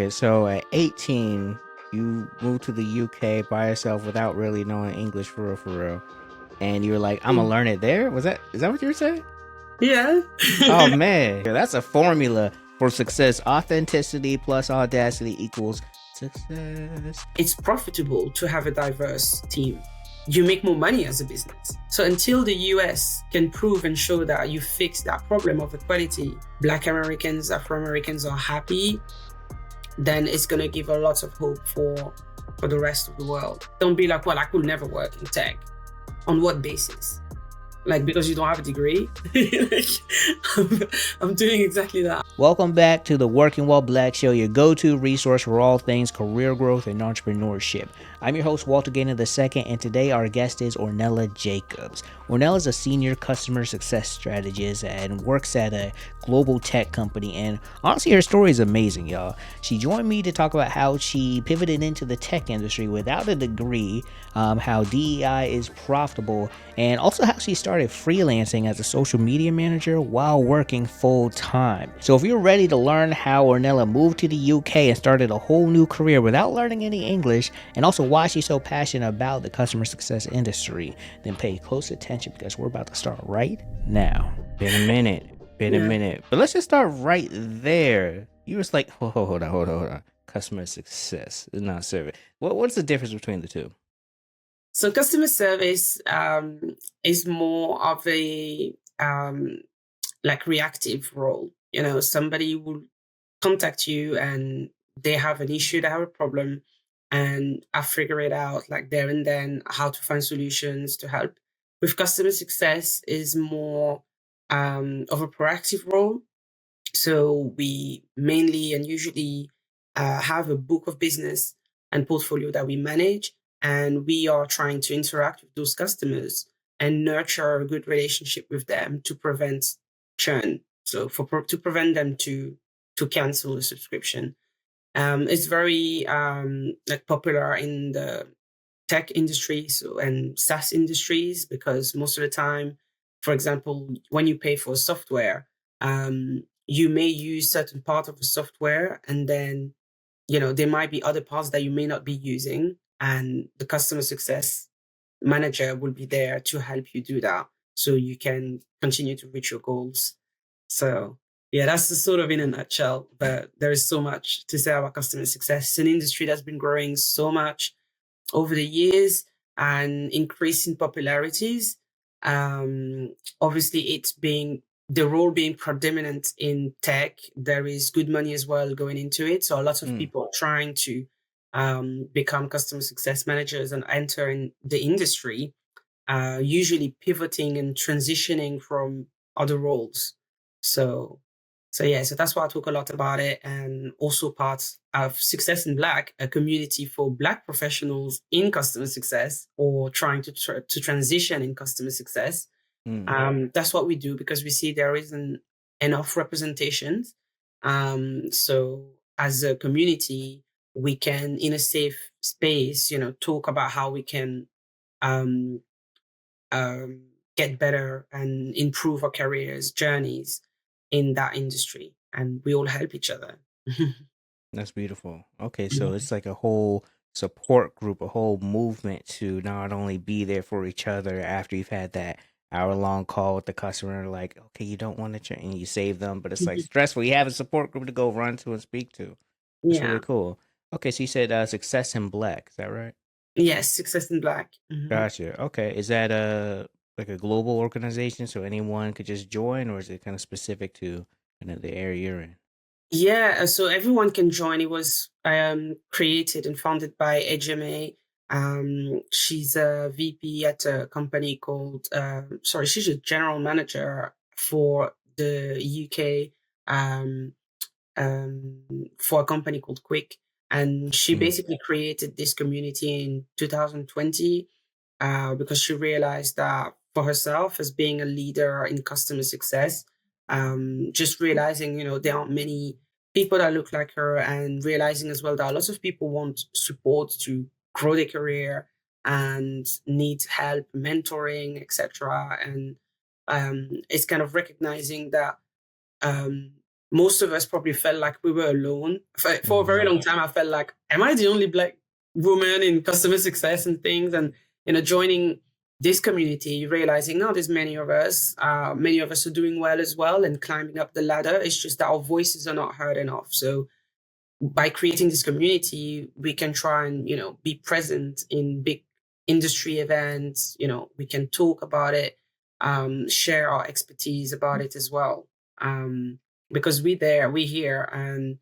Okay, so at 18, you moved to the UK by yourself without really knowing English for real. And you were like, I'm gonna learn it there? Is that what you were saying? Yeah. Oh man, that's a formula for success. Authenticity plus audacity equals success. It's profitable to have a diverse team. You make more money as a business. So until the US can prove and show that you fix that problem of equality, Black Americans, Afro Americans are happy, then it's going to give a lot of hope for the rest of the world. Don't be like, well, I could never work in tech. On what basis? Like, because you don't have a degree? Like, I'm doing exactly that. Welcome back to the Working While Black Show, your go-to resource for all things career growth and entrepreneurship. I'm your host, Walter Gaynor II, and today our guest is Ornella Jacobs. Ornella is a senior customer success strategist and works at a global tech company, and honestly, her story is amazing, y'all. She joined me to talk about how she pivoted into the tech industry without a degree, how DEI is profitable, and also how she started freelancing as a social media manager while working full-time. So if you're ready to learn how Ornella moved to the UK and started a whole new career without learning any English, and also why she's so passionate about the customer success industry, then pay close attention because we're about to start right now. Been a minute. But let's just start right there. You was like, hold on. Customer success is not service. What's the difference between the two? So customer service is more of a like reactive role. You know, somebody will contact you and they have an issue, they have a problem, and I figure it out like there and then how to find solutions to help. With customer success is more of a proactive role. So we mainly and usually have a book of business and portfolio that we manage, and we are trying to interact with those customers and nurture a good relationship with them to prevent churn. So to prevent them to cancel the subscription. It's very like popular in the tech industry and SaaS industries because most of the time, for example, when you pay for software, you may use certain part of the software and then there might be other parts that you may not be using, and the customer success manager will be there to help you do that so you can continue to reach your goals. So yeah, that's the sort of in a nutshell, but there is so much to say about customer success. It's an industry that's been growing so much over the years and increasing popularities. Obviously, it's being the role being predominant in tech. There is good money as well going into it. So a lot of people are trying to become customer success managers and enter in the industry, usually pivoting and transitioning from other roles. So that's why I talk a lot about it, and also part of Success in Black, a community for Black professionals in customer success or trying to transition in customer success. That's what we do because we see there isn't enough representations. So as a community, we can, in a safe space, talk about how we can um, um, get better and improve our careers, journeys in that industry. And we all help each other. That's beautiful. Okay, so Yeah. it's like a whole support group, a whole movement to not only be there for each other after you've had that hour-long call with the customer, like, okay, you don't want to, and you save them, but it's like stressful. You have a support group to go run to and speak to. That's really Yeah. cool. Okay, so you said Success in Black, is that right? Yes, Success in Black. Gotcha. Okay, is that like a global organization, so anyone could just join, or is it kind of specific to kind of the area you're in? Yeah, so everyone can join. It was created and founded by HMA. She's a VP at a company called, she's a general manager for the UK for a company called Quick. And she basically created this community in 2020 because she realized that for herself as being a leader in customer success, just realizing, there aren't many people that look like her, and realizing as well that lots of people want support to grow their career and need help, mentoring, etc. And it's kind of recognizing that most of us probably felt like we were alone. For a very Mhm. long time, I felt like, am I the only Black woman in customer success and things? And, joining this community, realizing, no, there's many of us. Many of us are doing well as well and climbing up the ladder. It's just that our voices are not heard enough. So by creating this community, we can try and, be present in big industry events. We can talk about it, share our expertise about it as well. Because we're here, and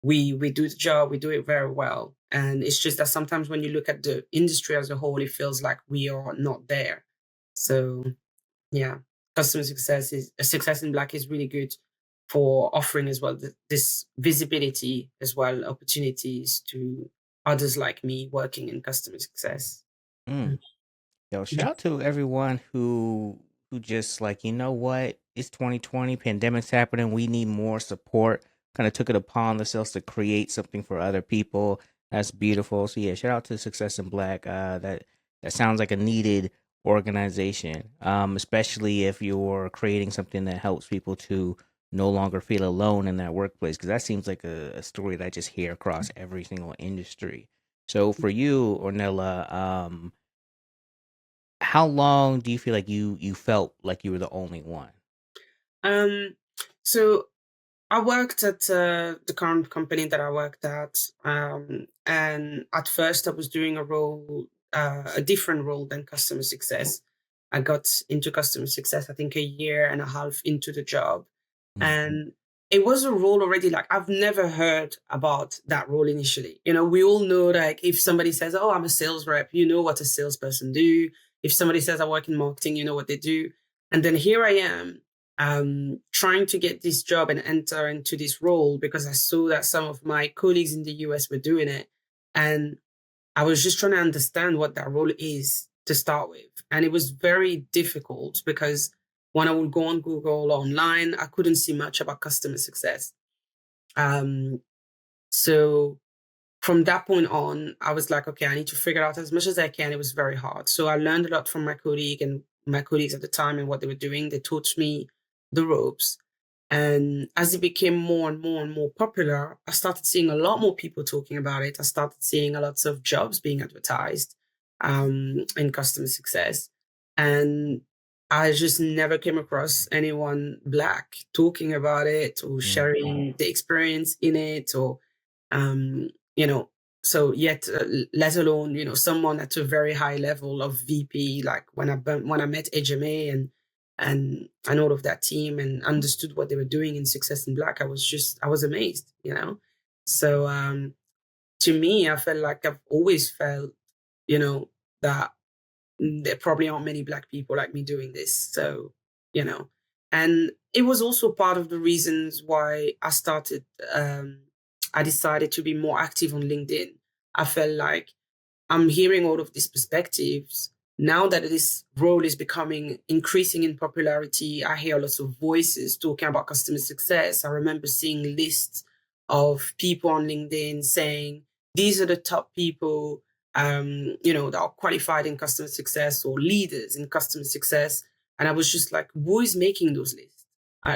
we do the job, we do it very well. And it's just that sometimes when you look at the industry as a whole, it feels like we are not there. So yeah, customer success in Black is really good for offering as well this visibility as well, opportunities to others like me working in customer success. Mm. Yo, Yeah. shout out to everyone who just like, you know what? It's 2020, pandemic's happening. We need more support. Kind of took it upon themselves to create something for other people. That's beautiful. So yeah, shout out to Success in Black. That sounds like a needed organization. Especially if you're creating something that helps people to no longer feel alone in that workplace. Because that seems like a story that I just hear across every single industry. So for you, Ornella, how long do you feel like you felt like you were the only one? Um, so I worked at the current company that I worked at, and at first I was doing a different role than customer success. I got into customer success, I think, a year and a half into the job, Mm, and it was a role already like I've never heard about that role initially. We all know, like, if somebody says, "Oh, I'm a sales rep," you know what a salesperson do. If somebody says, "I work in marketing," you know what they do. And then here I am, trying to get this job and enter into this role because I saw that some of my colleagues in the US were doing it. And I was just trying to understand what that role is to start with. And it was very difficult because when I would go on Google or online, I couldn't see much about customer success. Um, so from that point on, I was like, okay, I need to figure out as much as I can. It was very hard. So I learned a lot from my colleagues at the time and what they were doing. They taught me the ropes. And as it became more and more and more popular, I started seeing a lot more people talking about it. I started seeing a lot of jobs being advertised in customer success. And I just never came across anyone Black talking about it or mm, sharing the experience in it or um, you know, so yet, let alone, someone at a very high level of VP, like when I met HMA and all of that team and understood what they were doing in Success in Black, I was amazed. So to me, I felt like I've always felt, you know, that there probably aren't many Black people like me doing this. So, you know, and it was also part of the reasons why I decided to be more active on LinkedIn. I felt like I'm hearing all of these perspectives. Now that this role is becoming increasing in popularity, I hear lots of voices talking about customer success. I remember seeing lists of people on LinkedIn saying, these are the top people, that are qualified in customer success or leaders in customer success. And I was just like, who is making those lists?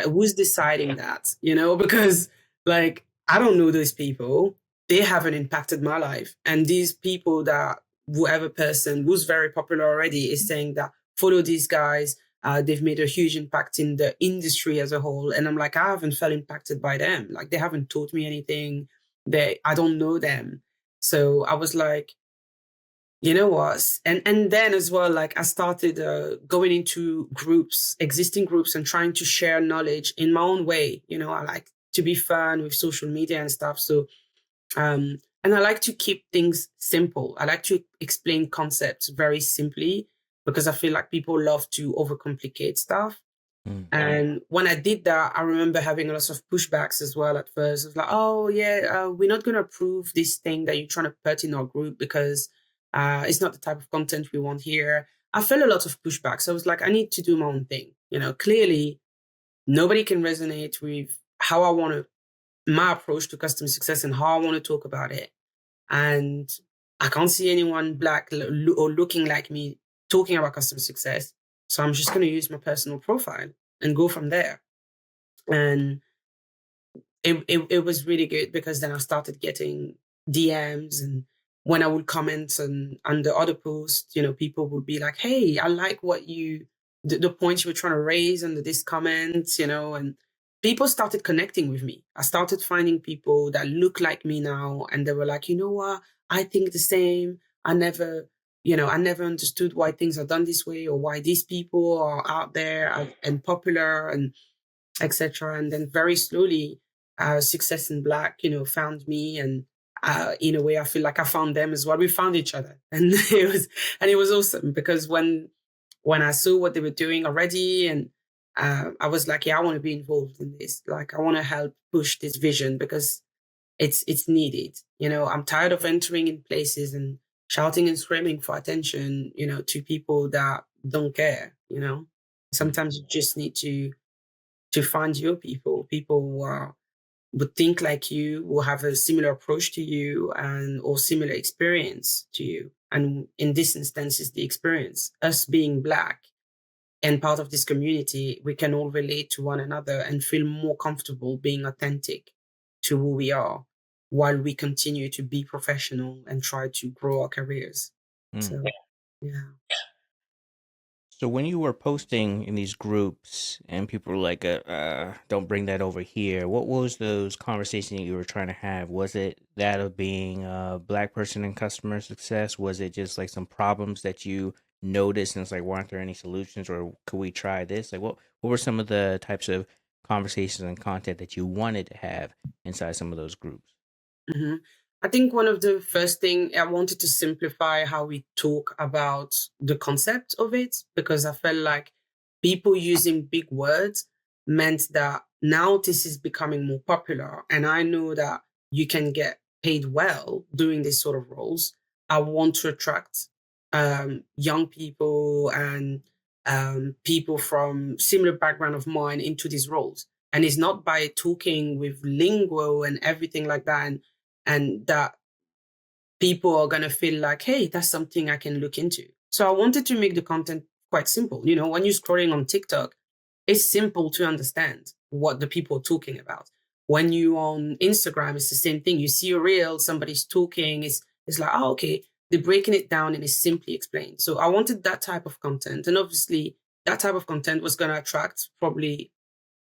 Who's deciding that? Because like, I don't know those people. They haven't impacted my life. And these people that whoever person who's very popular already is saying that follow these guys. They've made a huge impact in the industry as a whole. And I'm like, I haven't felt impacted by them. Like they haven't taught me anything. I don't know them. So I was like, you know what? And then as well, like I started going into groups, existing groups, and trying to share knowledge in my own way. I like to be fun with social media and stuff. So and I like to keep things simple. I like to explain concepts very simply because I feel like people love to overcomplicate stuff. mm, And when I did that, I remember having a lot of pushbacks as well at first. It was like, oh, yeah, we're not going to approve this thing that you're trying to put in our group because it's not the type of content we want here. I felt a lot of pushback. So I was like, I need to do my own thing. Clearly, nobody can resonate with how I want to, my approach to customer success and how I want to talk about it. And I can't see anyone Black or looking like me talking about customer success. So I'm just going to use my personal profile and go from there. And it was really good because then I started getting DMs, and when I would comment on the other posts, people would be like, "Hey, I like what the points you were trying to raise under this comment," and people started connecting with me. I started finding people that look like me now, and they were like, "You know what? I think the same. I never understood why things are done this way, or why these people are out there and popular, and etc." And then very slowly, Success in Black, found me, and in a way, I feel like I found them as well. We found each other, and it was awesome because when I saw what they were doing already, and I was like, yeah, I want to be involved in this. Like, I want to help push this vision because it's needed. I'm tired of entering in places and shouting and screaming for attention, to people that don't care. Sometimes you just need to find your people who would think like you, will have a similar approach to you, and or similar experience to you. And in this instance, is the experience. Us being Black and part of this community, we can all relate to one another and feel more comfortable being authentic to who we are, while we continue to be professional and try to grow our careers. So, yeah. So when you were posting in these groups and people were like, don't bring that over here, what was those conversations you were trying to have? Was it that of being a Black person in customer success? Was it just like some problems that you noticed and it's like, weren't there any solutions, or could we try this? Like, what were some of the types of conversations and content that you wanted to have inside some of those groups? Mhm. I think one of the first thing I wanted to simplify how we talk about the concept of it, because I felt like people using big words meant that now this is becoming more popular. And I know that you can get paid well doing this sort of roles. I want to attract young people and people from similar background of mine into these roles. And it's not by talking with lingo and everything like that, and that people are going to feel like, hey, that's something I can look into. So I wanted to make the content quite simple. When you're scrolling on TikTok, it's simple to understand what the people are talking about. When you on Instagram, it's the same thing. You see a reel, somebody's talking, it's like, oh, okay, they're breaking it down and it's simply explained. So I wanted that type of content. And obviously that type of content was going to attract probably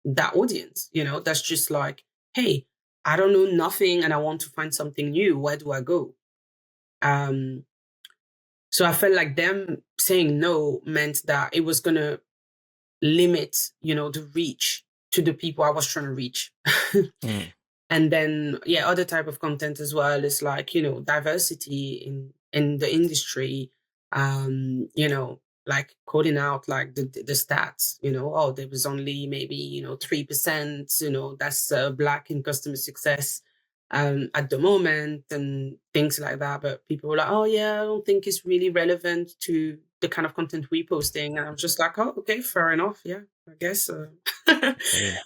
that audience, that's just like, hey, I don't know nothing and I want to find something new. Where do I go? Um, so I felt like them saying no meant that it was going to limit, the reach to the people I was trying to reach. Mm. And then, yeah, other type of content as well is like, diversity in the industry, like coding out like the stats, oh, there was only maybe, 3%, that's Black in customer success at the moment, and things like that. But people were like, oh yeah, I don't think it's really relevant to the kind of content we're posting. And I'm just like, oh, okay, fair enough. Yeah, I guess. Hey,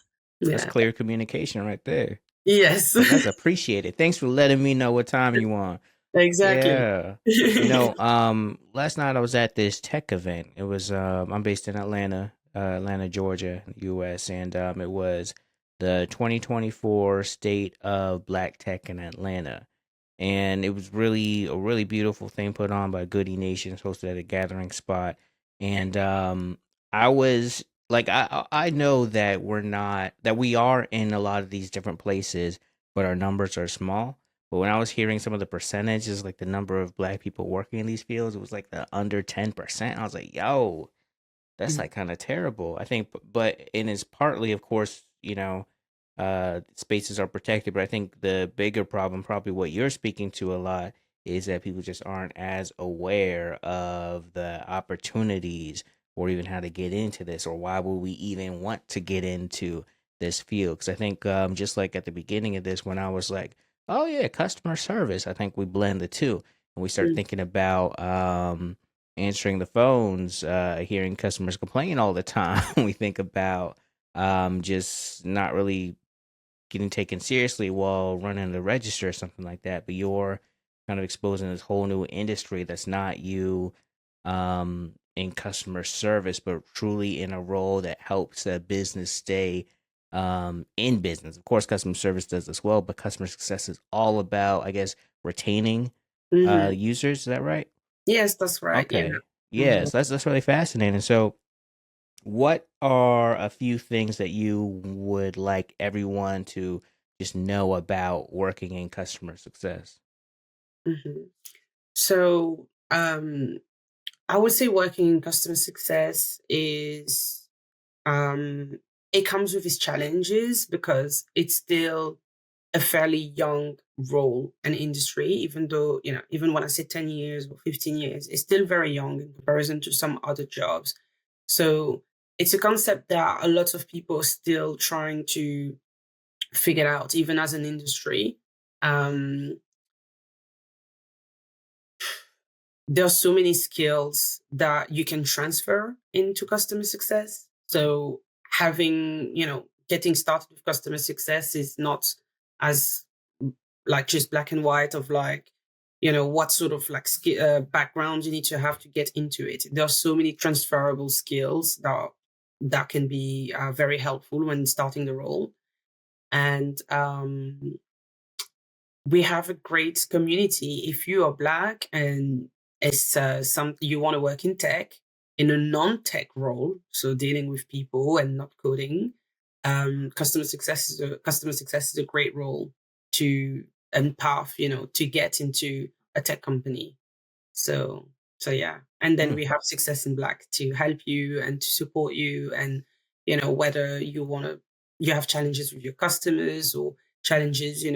that's Yeah. clear communication right there. Yes. That's appreciated. Thanks for letting me know what time you on. Exactly. Yeah. Last night I was at this tech event. It was I'm based in Atlanta, Atlanta, Georgia, US, and it was the 2024 State of Black Tech in Atlanta. And it was really a really beautiful thing put on by Goody Nations, hosted at a gathering spot. And I was like, I know that we are in a lot of these different places, but our numbers are small. But when I was hearing some of the percentages, like the number of Black people working in these fields, it was like the under 10%. I was like, yo, that's like kind of terrible. I think, but and it's partly, of course, spaces are protected. But I think the bigger problem, probably what you're speaking to a lot, is that people just aren't as aware of the opportunities or even how to get into this, or why would we even want to get into this field? Because I think just like at the beginning of this, when I was like, oh yeah, customer service, I think we blend the two and we start Mm, thinking about answering the phones, hearing customers complain all the time. We think about just not really getting taken seriously while running the register or something like that. But you're kind of exposing this whole new industry that's not you in customer service, but truly in a role that helps a business stay in business. Of course, customer service does as well, but customer success is all about, I guess, retaining Hmm. users. Is that right? Yes, that's right. Yeah. Okay. Hmm. Yes, that's really fascinating. So, what are a few things that you would like everyone to just know about working in customer success? Hmm. So, I would say working in customer success is, it comes with its challenges because it's still a fairly young role and industry, even though, even when I say 10 years or 15 years, it's still very young in comparison to some other jobs. So it's a concept that a lot of people are still trying to figure out, even as an industry. Um, there are so many skills that you can transfer into customer success. So getting started with customer success is not as like just black and white of like, what sort of like background you need to have to get into it. There are so many transferable skills that can be very helpful when starting the role. And we have a great community. If you are Black and it's some you want to work in tech, in a non-tech role, so dealing with people and not coding, customer success is a great role to and path, to get into a tech company. So yeah. And then Hmm. we have Success in Black to help you and to support you. And, whether you have challenges with your customers or challenges,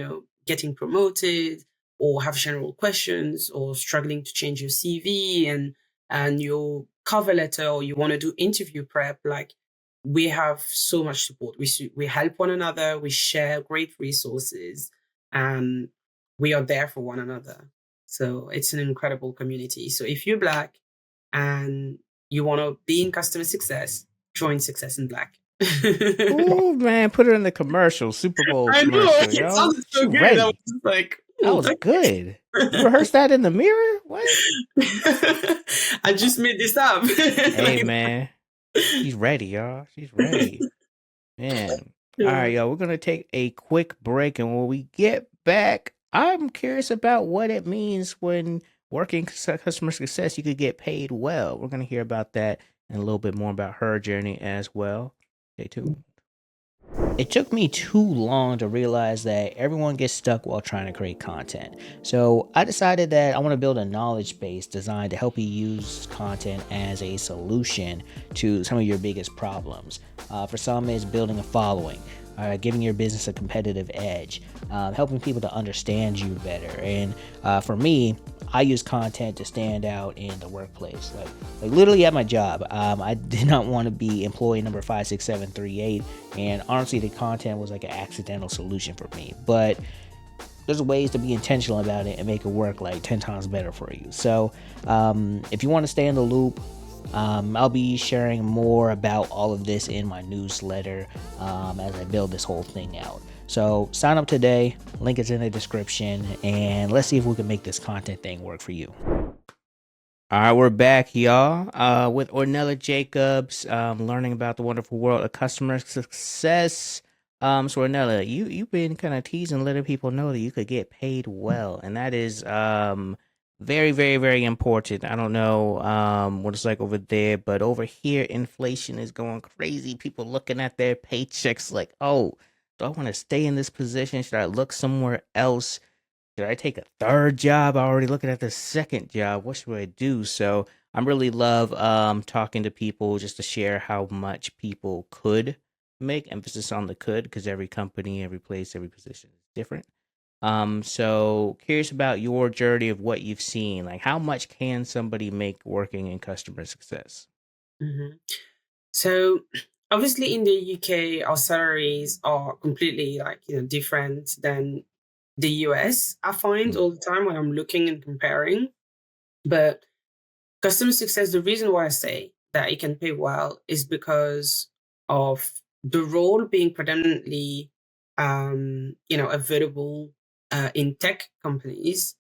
getting promoted or have general questions or struggling to change your CV and your cover letter, or you want to do interview prep, like we have so much support. We help one another, we share great resources, and we are there for one another. So it's an incredible community. So if you're Black and you want to be in customer success, join Success in Black. Oh man, put her in the commercial, Super Bowl I know commercial, it yo. sounded She so good. I was ready. just like, That was thank good. You you. rehearsed that in the mirror? What? I just made this up. Hey Like, man, she's ready, y'all. She's ready. Man. All right, yeah. y'all. We're gonna take a quick break, and when we get back, I'm curious about what it means when working customer success. You could get paid well. We're gonna hear about that and a little bit more about her journey as well. Stay tuned. It took me too long to realize that everyone gets stuck while trying to create content. So I decided that I want to build a knowledge base designed to help you use content as a solution to some of your biggest problems. For some, it's building a following. Giving your business a competitive edge, helping people to understand you better. And for me, I use content to stand out in the workplace. Like literally at my job, I did not want to be employee number 56738, and honestly, the content was like an accidental solution for me. But there's ways to be intentional about it and make it work like 10 times better for you. So if you want to stay in the loop, I'll be sharing more about all of this in my newsletter as I build this whole thing out. So sign up today, link is in the description, and let's see if we can make this content thing work for you. All right, we're back, y'all, with Ornella Jacobs, learning about the wonderful world of customer success. So Ornella, you've been kind of teasing, letting people know that you could get paid well, and that is very, very, very important. I don't know what it's like over there, but over here, inflation is going crazy. People looking at their paychecks like, oh, do I want to stay in this position? Should I look somewhere else? Should I take a third job? I'm already looking at the second job. What should I do? So I'm really love talking to people just to share how much people could make. Emphasis on the could, because every company, every place, every position is different. So curious about your journey of what you've seen. Like how much can somebody make working in customer success? Mhm. So obviously in the UK, our salaries are completely like, different than the US. I find Mm. all the time when I'm looking and comparing. But customer success, the reason why I say that it can pay well is because of the role being predominantly, available in tech companies.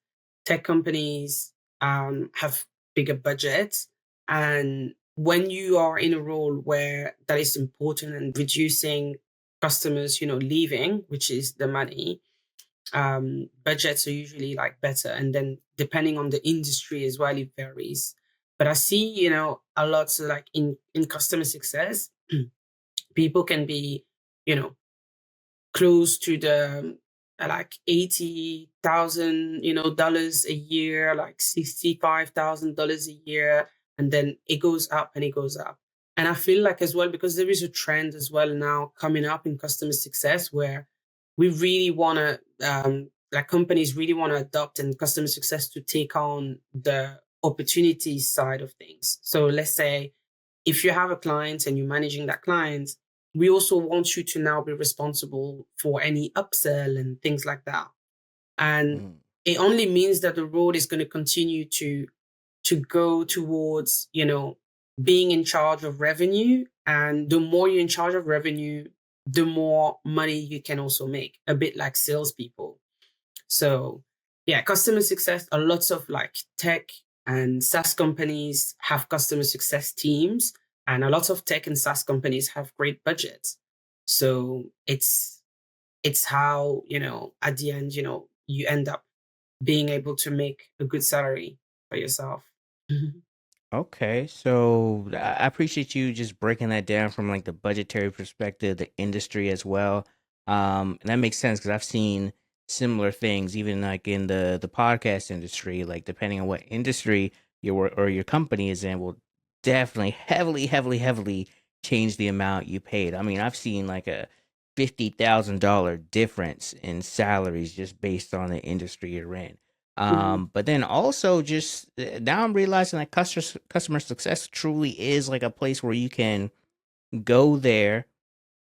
Tech companies have bigger budgets. And when you are in a role where that is important and reducing customers, leaving, which is the money, budgets are usually like better. And then depending on the industry as well, it varies. But I see, a lot like in customer success, people can be, you know, close to the like 80,000, dollars a year, like $65,000 a year. And then it goes up and it goes up. And I feel like as well, because there is a trend as well now coming up in customer success where we really want to, like companies really want to adopt and customer success to take on the opportunity side of things. So let's say if you have a client and you're managing that client, we also want you to now be responsible for any upsell and things like that. And Mm. it only means that the road is going to continue to go towards, being in charge of revenue. And the more you're in charge of revenue, the more money you can also make, a bit like salespeople. So yeah, customer success, a lots of like tech and SaaS companies have customer success teams, and a lot of tech and SaaS companies have great budgets. So it's how, at the end, you end up being able to make a good salary for yourself. Okay, so I appreciate you just breaking that down from like the budgetary perspective, the industry as well. And that makes sense because I've seen similar things, even like in the podcast industry. Like depending on what industry or your company is in, will definitely heavily change the amount you paid. I mean, I've seen like a $50,000 difference in salaries just based on the industry you're in. Mhm. But then also just now I'm realizing that customer success truly is like a place where you can go there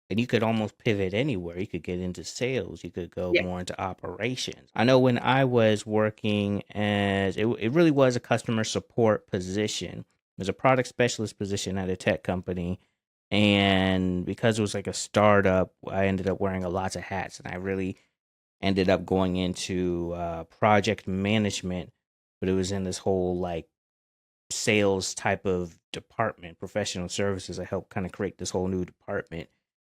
and you could almost pivot anywhere. You could get into sales. You could go Yeah. more into operations. I know when I was working it really was a customer support position. It was a product specialist position at a tech company. And because it was like a startup, I ended up wearing a lots of hats, and I really ended up going into project management, but it was in this whole like sales type of department, professional services. I helped kind of create this whole new department.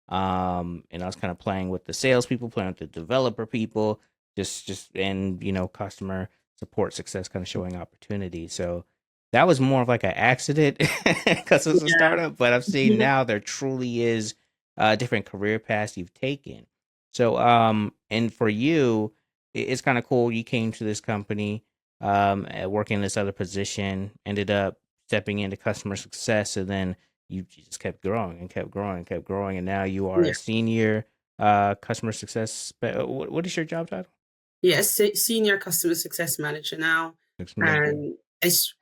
And I was kind of playing with the salespeople, playing with the developer people, and customer support success, kind of showing opportunities. So that was more of like an accident because it was a Yeah. startup. But I've seen now there truly is different career paths you've taken. So, and for you, it's kind of cool. You came to this company, working in this other position, ended up stepping into customer success, and then you just kept growing and kept growing and kept growing, and now you are Yeah. a senior customer success. What is your job title? Yes, senior customer success manager now. Manager. And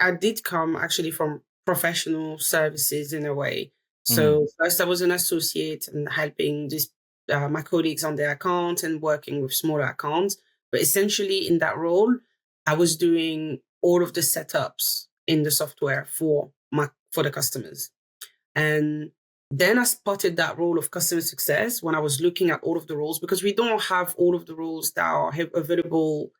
I did come actually from professional services in a way. Mm, So first I was an associate and helping my colleagues on their account and working with smaller accounts. But essentially in that role, I was doing all of the setups in the software for the customers. And then I spotted that role of customer success when I was looking at all of the roles, because we don't have all of the roles that are available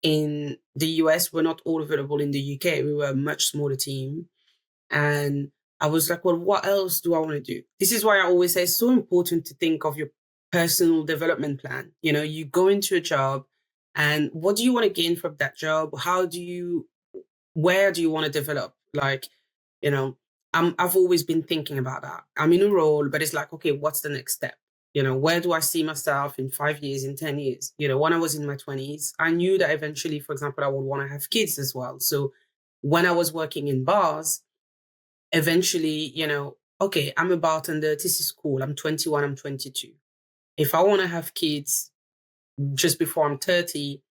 in the US. We're not all available in the UK. We were a much smaller team. And I was like, well, what else do I want to do? This is why I always say it's so important to think of your personal development plan. You go into a job and what do you want to gain from that job? Where do you want to develop? Like, you know, I've always been thinking about that. I'm in a role, but it's like, okay, what's the next step? Where do I see myself in 5 years, in 10 years? When I was in my 20s, I knew that eventually, for example, I would want to have kids as well. So when I was working in bars, eventually, okay, I'm a bartender. This is cool. I'm 21, I'm 22. If I want to have kids just before I'm 30,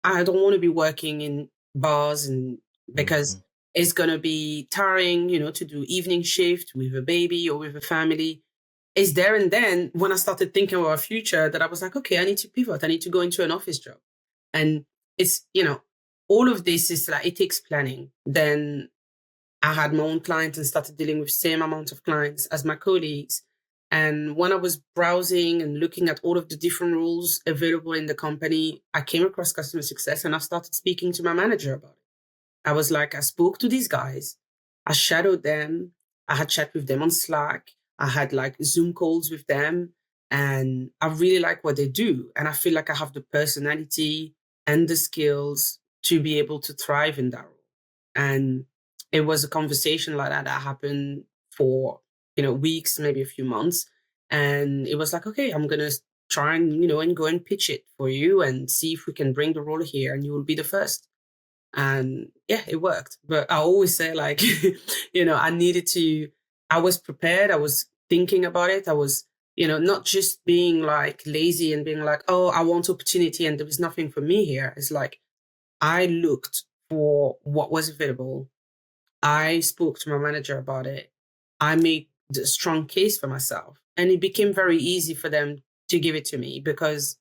I don't want to be working in bars, and because mhm, it's going to be tiring, to do evening shift with a baby or with a family. It's there and then when I started thinking about our future that I was like, okay, I need to pivot. I need to go into an office job. And it's, all of this is like, it takes planning. Then I had my own clients and started dealing with same amount of clients as my colleagues. And when I was browsing and looking at all of the different roles available in the company, I came across customer success and I started speaking to my manager about it. I was like, I spoke to these guys, I shadowed them, I had chat with them on Slack, I had like Zoom calls with them. and I really like what they do. And I feel like I have the personality and the skills to be able to thrive in that role. And it was a conversation like that happened for, weeks, maybe a few months. And it was like, okay, I'm going to try and, and go and pitch it for you and see if we can bring the role here and you will be the first. And yeah, it worked. But I always say, like, I was prepared. I was thinking about it. I was, not just being like lazy and being like, oh, I want opportunity and there was nothing for me here. It's like, I looked for what was available. I spoke to my manager about it. I made the strong case for myself. And it became very easy for them to give it to me because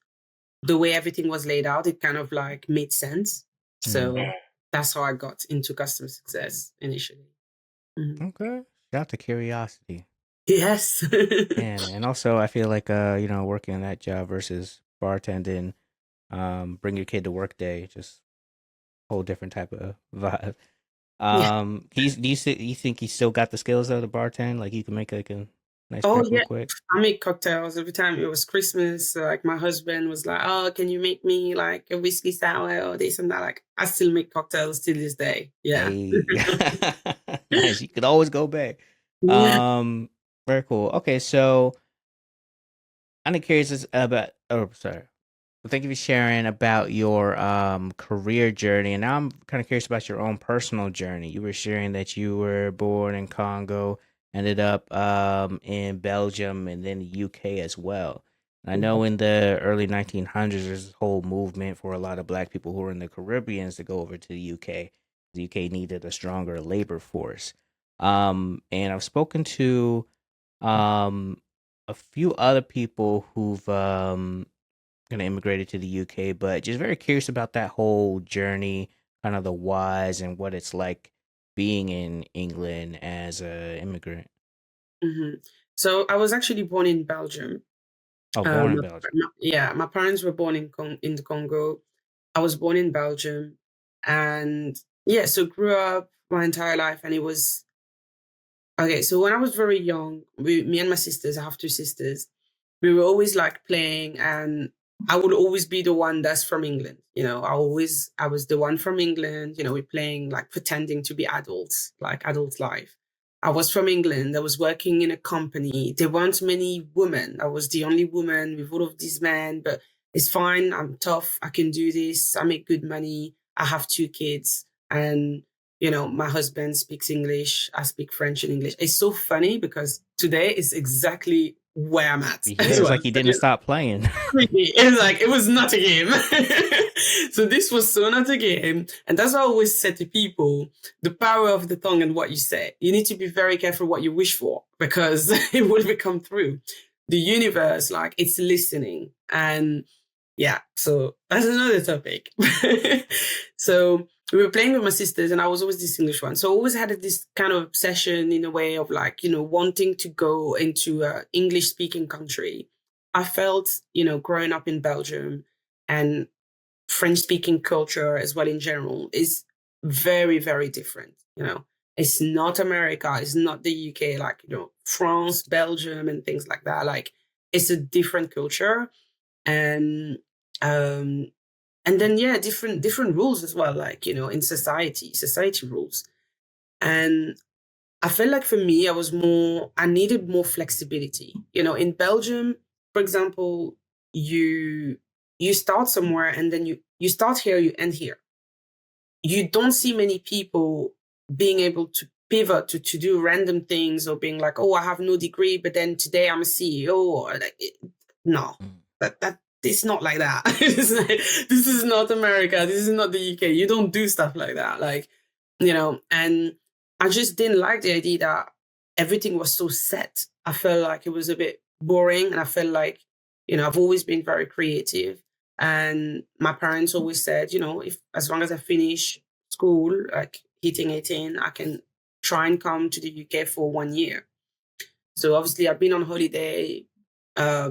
the way everything was laid out, it kind of like made sense. So that's how I got into customer success initially. Mhm. Okay. Shout out to curiosity. Yes. And also I feel like working in that job versus bartending, bring your kid to work day, just whole different type of vibe. Yeah. You think he still got the skills though to bartend? Like you can make like a nice Oh, drink real yeah. quick? I make cocktails every time it was Christmas. Like my husband was like, "Oh, can you make me like a whiskey sour or this and that?" Like I still make cocktails till this day. Yeah. Hey. Nice. You could always go back. Yeah. Um, Very cool. Okay, so I'm curious about sorry. Well, thank you for sharing about your career journey. And now I'm kind of curious about your own personal journey. You were sharing that you were born in Congo, ended up in Belgium and then the UK as well. And I know in the early 1900s, there's this whole movement for a lot of black people who were in the Caribbeans to go over to the UK. The UK needed a stronger labor force. And I've spoken to um, a few other people who've kind of immigrated to the UK, but just very curious about that whole journey, kind of the whys and what it's like being in England as a immigrant. hmm So I was actually born in Belgium. Oh, born in My, Belgium. yeah, my parents were born in the Congo. I was born in Belgium, and yeah, so grew up my entire life, and it was okay. So when I was very young, me and my sisters, I have two sisters, we were always like playing, and I would always be the one that's from England. I was the one from England. We're playing like pretending to be adults, like adult life. I was from England. I was working in a company. There weren't many women. I was the only woman with all of these men, but it's fine. I'm tough. I can do this. I make good money. I have two kids, and my husband speaks English. I speak French and English. It's so funny because today is exactly where I'm at Yeah, as it's well. like you didn't stop playing. It's like it was not a game. So this was so not a game. And that's what I always say to people, the power of the tongue and what you say. You need to be very careful what you wish for because it will become true. The universe, like it's listening. And yeah, so that's another topic. So we were playing with my sisters and I was always this English one. So I always had this kind of obsession in a way of like, wanting to go into a English speaking country. I felt, growing up in Belgium and French speaking culture as well in general is very, very different. It's not America, it's not the UK, like, France, Belgium, and things like that. Like, it's a different culture. And, um, and then, yeah, different rules as well, like, in society rules. And I felt like for me, I needed more flexibility. In Belgium, for example, you you start somewhere and then you start here, you end here. You don't see many people being able to pivot to do random things or being like, oh, I have no degree, but then today I'm a CEO or like no. That it's not like that. This is not America. This is not the UK. You don't do stuff like that. Like, and I just didn't like the idea that everything was so set. I felt like it was a bit boring and I felt like, I've always been very creative. And my parents always said, if as long as I finish school, like hitting 18, I can try and come to the UK for 1 year. So obviously I've been on holiday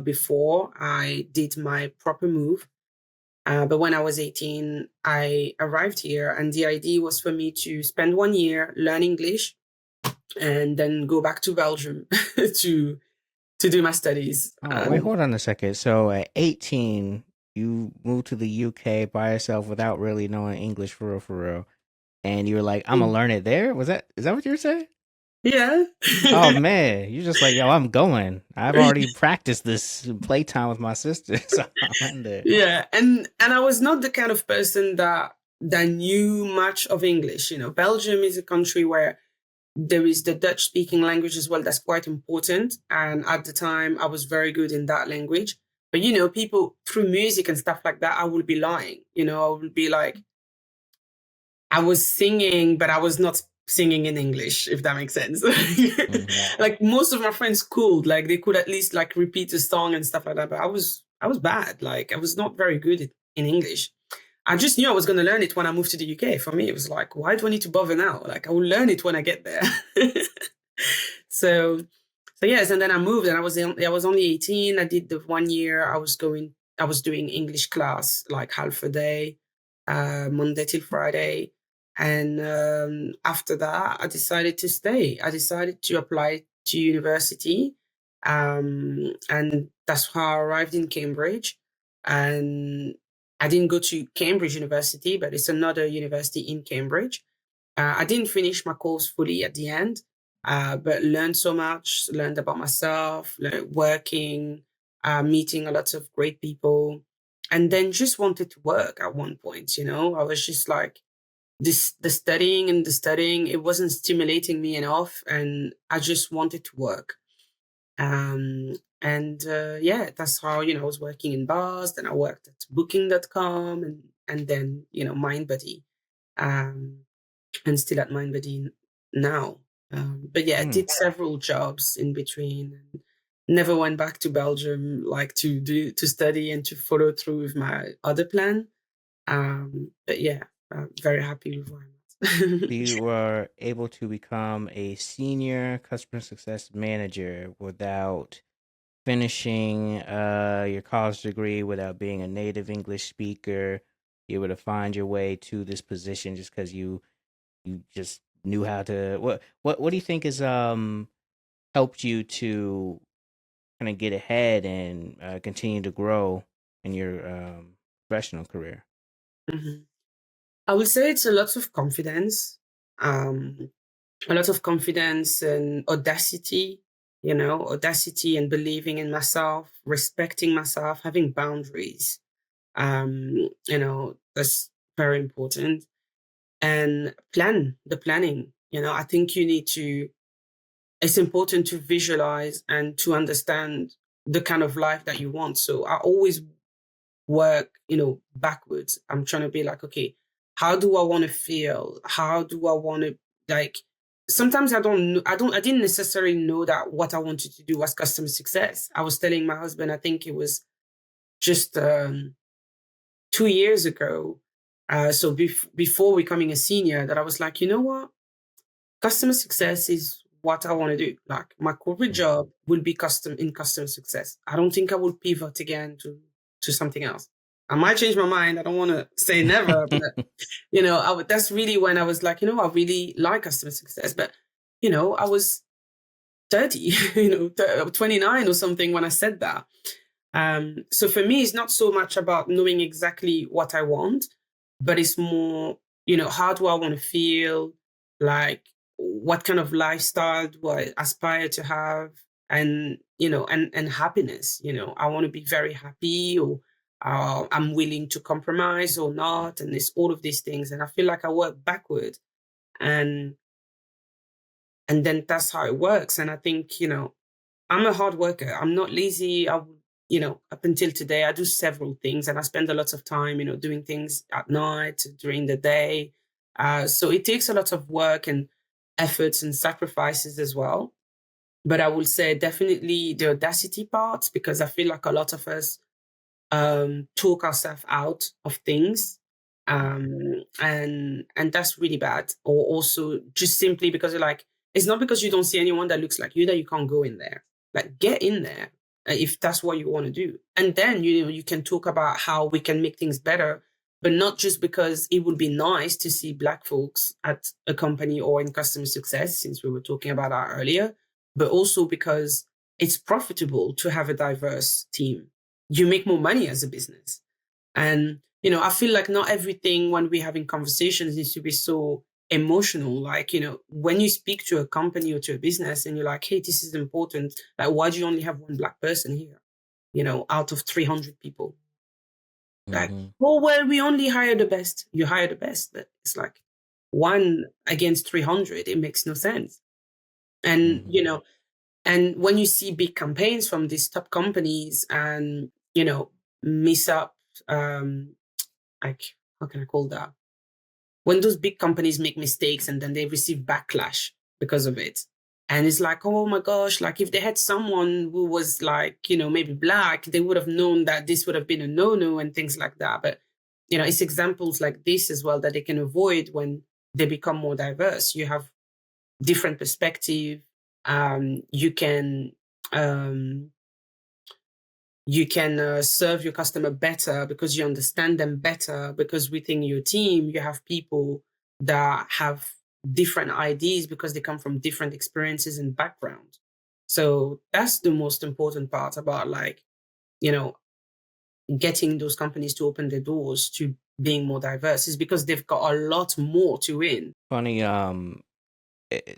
before I did my proper move. But when I was 18, I arrived here, and the idea was for me to spend 1 year, learn English, and then go back to Belgium to to do my studies. Oh, wait, hold on a second. So at 18, you moved to the UK by yourself without really knowing English for real, for real. And you were like, I'm gonna learn it there? Is that what you were saying? Yeah. Oh man, you're just like, yo, I'm going. I've already practiced this playtime with my sister, so I'm there. Yeah, and I was not the kind of person that knew much of English. You know, Belgium is a country where there is the Dutch speaking language as well. That's quite important. And at the time, I was very good in that language. But you know, people through music and stuff like that, I would be lying. You know, I would be like, I was singing, but I was not singing in English, if that makes sense. Mhm. Like most of my friends could, like they could at least like repeat a song and stuff like that. But I was bad. Like I was not very good in English. I just knew I was going to learn it when I moved to the UK. For me, it was like, why do I need to bother now? Like I will learn it when I get there. so, so yes, and then I moved, and I was only 18. I did the 1 year. I was doing English class like half a day, Monday till Friday. And after that, I decided to stay. I decided to apply to university. And that's how I arrived in Cambridge. And I didn't go to Cambridge University, but it's another university in Cambridge. I didn't finish my course fully at the end, but learned so much, learned about myself, learned working, meeting a lot of great people, and then just wanted to work at one point. You know, I was just like, the studying and the studying, it wasn't stimulating me enough, and I just wanted to work. And yeah, that's how, you know, I was working in bars, then I worked at booking.com, and then, you know, MindBuddy, um, and still at MindBuddy now. But yeah, I Mm. did several jobs in between, and never went back to Belgium, like to study and to follow through with my other plan. But yeah, I'm very happy with where I'm at. You were able to become a senior customer success manager without finishing your college degree, without being a native English speaker. You were able to find your way to this position just because you just knew how to. What do you think has helped you to kind of get ahead and continue to grow in your professional career? Mhm. I would say it's a lot of confidence, um, a lot of confidence and audacity, you know, audacity and believing in myself, respecting myself, having boundaries. You know, that's very important. And the planning, you know, I think it's important to visualize and to understand the kind of life that you want. So I always work, you know, backwards. I'm trying to be like, okay, how do I want to feel? How do I want to, like, sometimes I didn't necessarily know that what I wanted to do was customer success. I was telling my husband, I think it was just 2 years ago. So before becoming a senior, that I was like, you know what? Customer success is what I want to do. Like my corporate Mm. job will be customer success. I don't think I will pivot again to something else. I might change my mind. I don't want to say never, but you know, that's really when I was like, you know, I really like customer success. But you know, I was 30, you know, 29 or something when I said that. So for me, it's not so much about knowing exactly what I want, but it's more, you know, how do I want to feel? Like, what kind of lifestyle do I aspire to have? And, you know, and happiness, you know, I want to be very happy, or I'm willing to compromise or not. And it's all of these things. And I feel like I work backward, and, and then that's how it works. And I think, you know, I'm a hard worker. I'm not lazy. You know, up until today, I do several things, and I spend a lot of time, you know, doing things at night, during the day. So it takes a lot of work and efforts and sacrifices as well. But I will say definitely the audacity part, because I feel like a lot of us talk ourselves out of things, and that's really bad. Or also just simply because you're like, it's not because you don't see anyone that looks like you that you can't go in there. Like, get in there, if that's what you want to do, and then you know, you can talk about how we can make things better, but not just because it would be nice to see Black folks at a company or in customer success, since we were talking about that earlier, but also because it's profitable to have a diverse team. You make more money as a business. And, I feel like not everything when we're having conversations needs to be so emotional. Like, when you speak to a company or to a business and you're like, hey, this is important. Like, why do you only have one Black person here, out of 300 people? Like, well, we only hire the best. You hire the best. But it's like one against 300. It makes no sense. And, and when you see big campaigns from these top companies and, miss up, like, how can I call that? When those big companies make mistakes and then they receive backlash because of it. And it's like, oh my gosh, like if they had someone who was like, maybe Black, they would have known that this would have been a no-no and things like that. But, it's examples like this as well that they can avoid when they become more diverse. You have different perspective. You can serve your customer better because you understand them better, because within your team, you have people that have different ideas because they come from different experiences and backgrounds. So that's the most important part about getting those companies to open their doors to being more diverse is because they've got a lot more to win. Funny,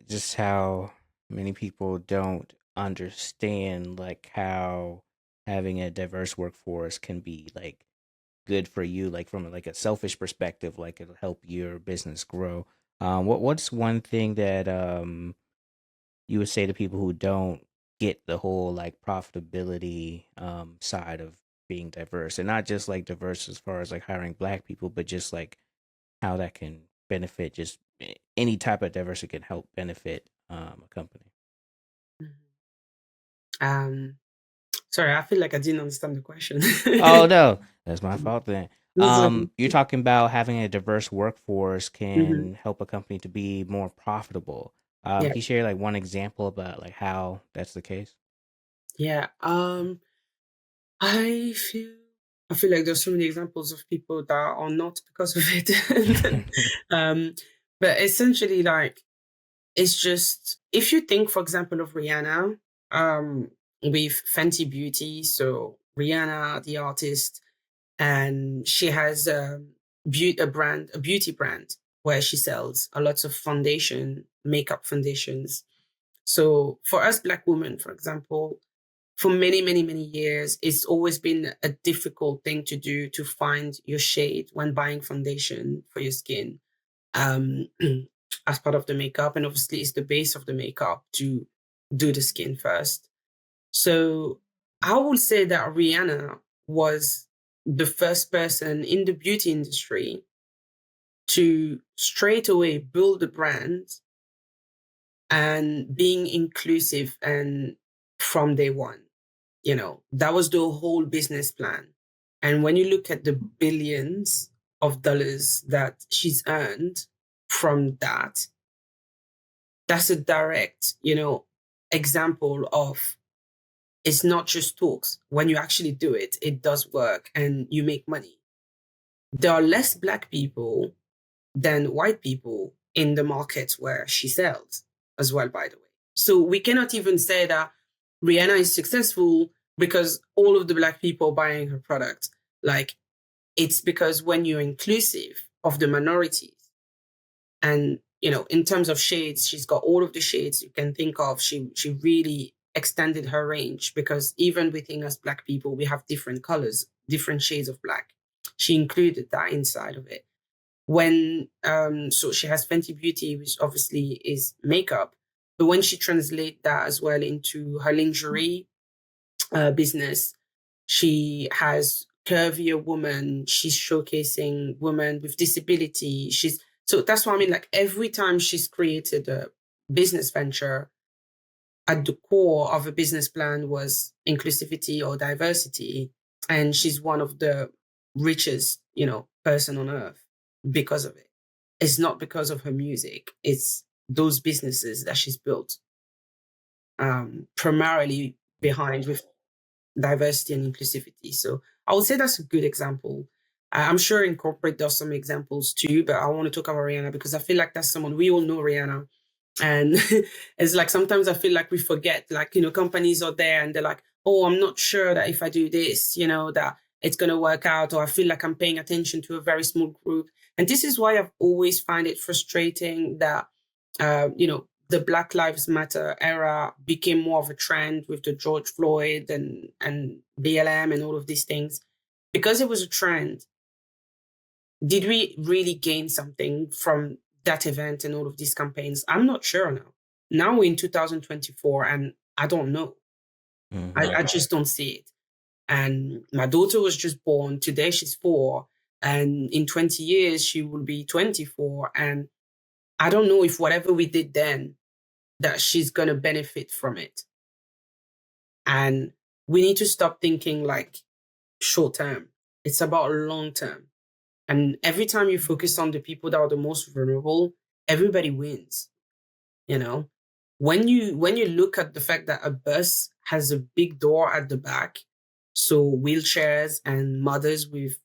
just how many people don't understand like how having a diverse workforce can be like good for you, like from like a selfish perspective, like it'll help your business grow. What's one thing that you would say to people who don't get the whole like profitability side of being diverse, and not just like diverse as far as like hiring Black people, but just like how that can benefit just any type of diversity can help benefit a company. Um, Sorry, I feel like I didn't understand the question. Oh no, that's my fault then. That's okay. You're talking about having a diverse workforce Mhm. can help a company to be more profitable. Yeah, Can you share like one example about like how that's the case? yeah. I feel I feel like there's so many examples of people that are not because of it. And then, but essentially, like it's just if you think, for example, of Rihanna, with Fenty Beauty. So Rihanna, the artist, and she has a beauty brand where she sells a lots of makeup foundations. So for us Black women, for example, for many, many, many years, it's always been a difficult thing to do to find your shade when buying foundation for your skin, um, as part of the makeup. And obviously, it's the base of the makeup to do the skin first. So I would say that Rihanna was the first person in the beauty industry to straight away build a brand and being inclusive and from day one. That was the whole business plan. And when you look at the billions of dollars that she's earned from that, that's a direct, example of it's not just talks. When you actually do it, it does work and you make money. There are less Black people than white people in the markets where she sells as well, by the way. So we cannot even say that Rihanna is successful because all of the Black people buying her product. Like, it's because when you're inclusive of the minorities, and in terms of shades, she's got all of the shades you can think of. She really extended her range, because even within us Black people, we have different colors, different shades of Black. She included that inside of it. When so she has Fenty Beauty, which obviously is makeup, but when she translate that as well into her lingerie business, she has curvier woman. She's showcasing women with disability. So that's what I mean. Like every time she's created a business venture, at the core of a business plan was inclusivity or diversity. And she's one of the richest, person on earth because of it. It's not because of her music. It's those businesses that she's built, primarily behind with diversity and inclusivity. So I would say that's a good example. I'm sure in corporate there's some examples too, but I want to talk about Rihanna because I feel like that's someone we all know Rihanna. And it's like sometimes I feel like we forget, like, companies are there and they're like, oh, I'm not sure that if I do this, that it's going to work out, or I feel like I'm paying attention to a very small group. And this is why I've always find it frustrating that, the Black Lives Matter era became more of a trend with the George Floyd and BLM and all of these things. Because it was a trend, did we really gain something from that event and all of these campaigns? I'm not sure now. Now we're in 2024 and I don't know. I just don't see it. And my daughter was just born. Today she's 4. And in 20 years, she will be 24. And I don't know if whatever we did then, that she's going to benefit from it. And we need to stop thinking like short term. It's about long term. And every time you focus on the people that are the most vulnerable, everybody wins. You know, when you look at the fact that a bus has a big door at the back, so wheelchairs and mothers with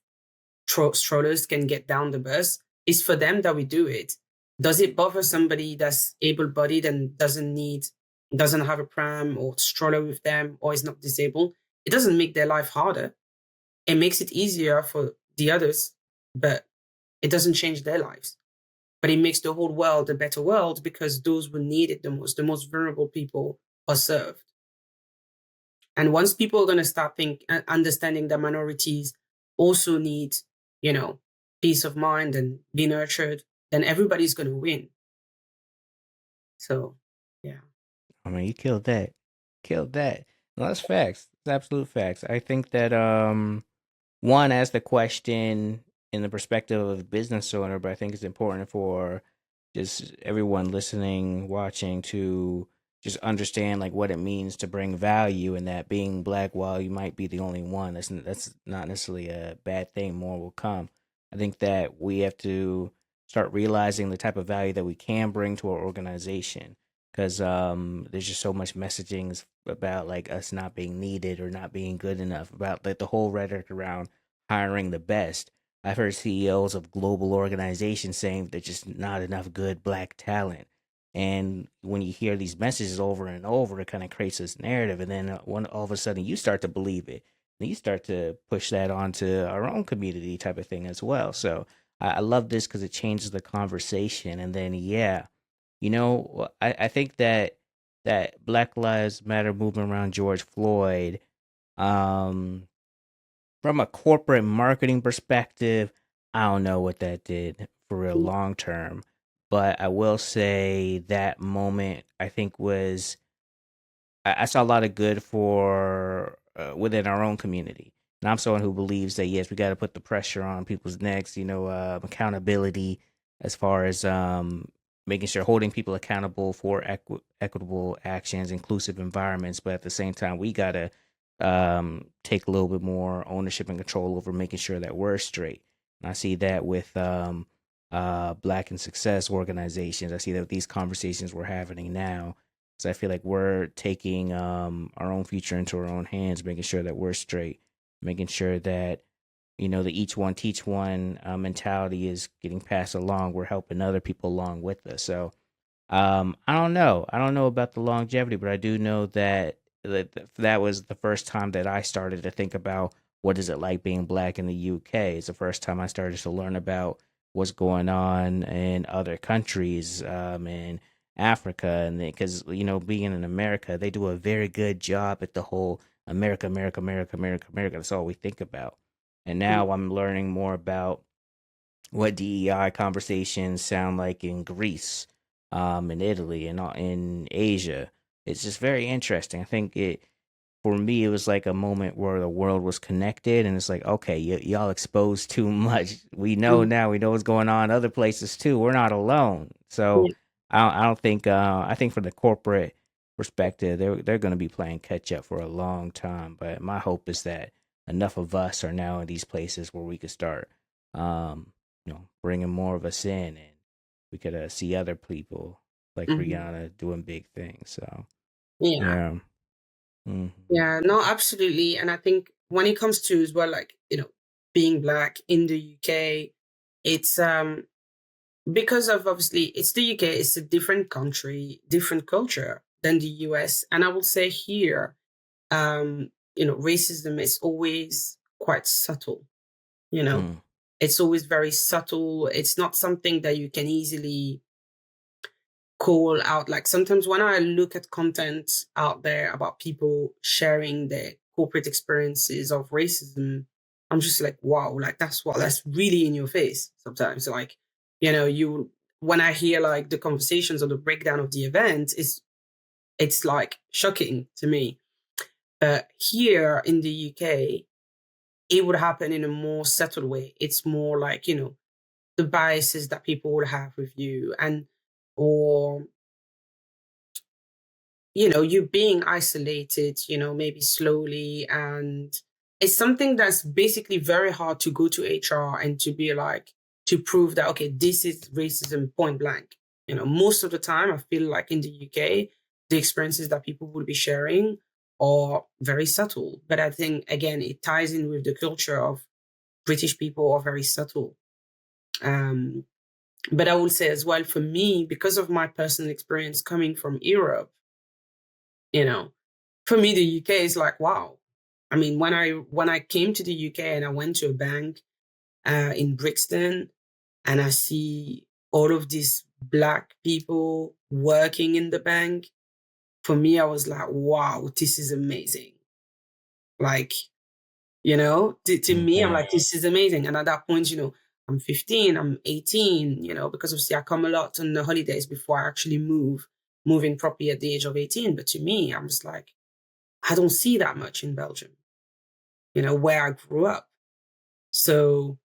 strollers can get down the bus, it's for them that we do it. Does it bother somebody that's able-bodied and doesn't have a pram or stroller with them, or is not disabled? It doesn't make their life harder. It makes it easier for the others, but it doesn't change their lives. But it makes the whole world a better world because those who need it the most vulnerable people, are served. And once people are going to start understanding that minorities also need, peace of mind and be nurtured, then everybody's going to win. So, yeah. I mean, you killed that. Killed that. No, that's facts. It's absolute facts. I think that one, as the question in the perspective of a business owner, but I think it's important for just everyone listening, watching to just understand like what it means to bring value, and that being black, while you might be the only one, that's not necessarily a bad thing. More will come. I think that we have to start realizing the type of value that we can bring to our organization, because there's just so much messaging about like us not being needed or not being good enough, about like the whole rhetoric around hiring the best. I've heard CEOs of global organizations saying there's just not enough good black talent. And when you hear these messages over and over, it kind of creates this narrative. And then when all of a sudden you start to believe it, and you start to push that onto our own community type of thing as well. So I love this because it changes the conversation. And then, yeah, I think that Black Lives Matter movement around George Floyd, um, from a corporate marketing perspective, I don't know what that did for real long term. But I will say that moment, I think, was I saw a lot of good for within our own community. And I'm someone who believes that yes, we got to put the pressure on people's necks. Accountability as far as making sure holding people accountable for equitable actions, inclusive environments. But at the same time, we got to take a little bit more ownership and control over making sure that we're straight. And I see that with Black and Success organizations. I see that with these conversations we're having now. So I feel like we're taking our own future into our own hands, making sure that we're straight, making sure that the each one teach one mentality is getting passed along. We're helping other people along with us. So I don't know. I don't know about the longevity, but I do know that that was the first time that I started to think about what is it like being black in the UK. It's the first time I started to learn about what's going on in other countries, in Africa, and because being in America, they do a very good job at the whole America, America, America, America, America. That's all we think about. And now I'm learning more about what DEI conversations sound like in Greece, in Italy, and in Asia. It's just very interesting. I think for me, it was like a moment where the world was connected, and it's like, okay, y'all exposed too much. We know now. We know what's going on in other places too. We're not alone. So I don't think. I think from the corporate perspective, they're going to be playing catch up for a long time. But my hope is that enough of us are now in these places where we could start, bringing more of us in, and we could see other people like Mhm. Rihanna doing big things. So Yeah. yeah. Mhm. Yeah, no, absolutely. And I think when it comes to as well, like, being black in the UK, it's because of, obviously, it's the UK, it's a different country, different culture than the US. And I will say here, racism is always quite subtle, you know, Mm. it's always very subtle. It's not something that you can easily call out. Like sometimes when I look at content out there about people sharing their corporate experiences of racism, I'm just like, wow, like that's really in your face sometimes. Like, you when I hear like the conversations or the breakdown of the event, it's like shocking to me. Here in the UK, it would happen in a more settled way. It's more like, the biases that people will have with you, and or you being isolated, maybe slowly. And it's something that's basically very hard to go to HR and to be like, to prove that, okay, this is racism point blank. Most of the time, I feel like in the UK, the experiences that people will be sharing are very subtle. But I think, again, it ties in with the culture of British people are very subtle. Um, but I will say as well, for me, because of my personal experience coming from Europe, you know, for me, the UK is like, wow. I mean, when I came to the UK and I went to a bank in Brixton, and I see all of these Black people working in the bank, for me, I was like, wow, this is amazing. Like, to me, I'm Mm-hmm. like, this is amazing. And at that point, I'm 15, I'm 18, because obviously I come a lot on the holidays before I actually moving properly at the age of 18. But to me, I'm just like, I don't see that much in Belgium, where I grew up. So,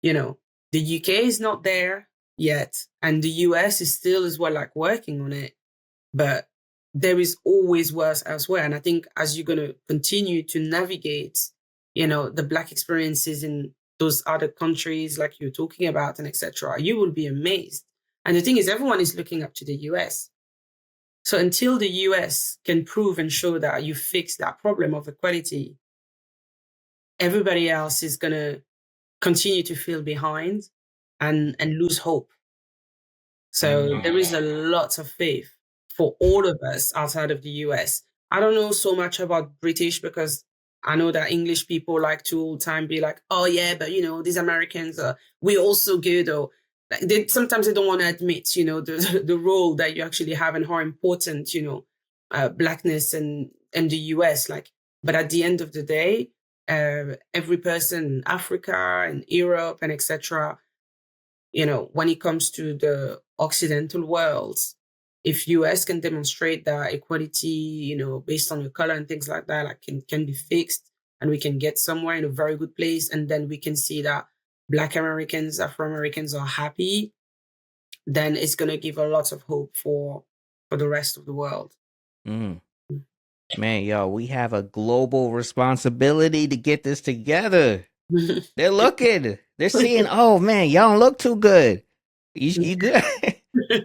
you know, the UK is not there yet. And the US is still as well like working on it. But there is always worse elsewhere. And I think as you're going to continue to navigate, the Black experiences in those other countries like you're talking about and etc., you will be amazed. And the thing is, everyone is looking up to the US. So until the US can prove and show that you fix that problem of equality, everybody else is going to continue to feel behind and lose hope. So there is a lot of faith for all of us outside of the US. I don't know so much about British because I know that English people like to all the time be like, oh yeah, but these Americans are, we're also good, or like sometimes they don't want to admit, the role that you actually have and how important, Blackness and the US, like, but at the end of the day, every person in Africa and Europe and etc., when it comes to the Occidental world, if US can demonstrate that equality, based on your color and things like that, like can be fixed, and we can get somewhere in a very good place, and then we can see that Black Americans, Afro Americans are happy, then it's gonna give a lot of hope for the rest of the world. Mm. Man, yo, we have a global responsibility to get this together. They're looking. They're seeing, oh man, y'all don't look too good. You good?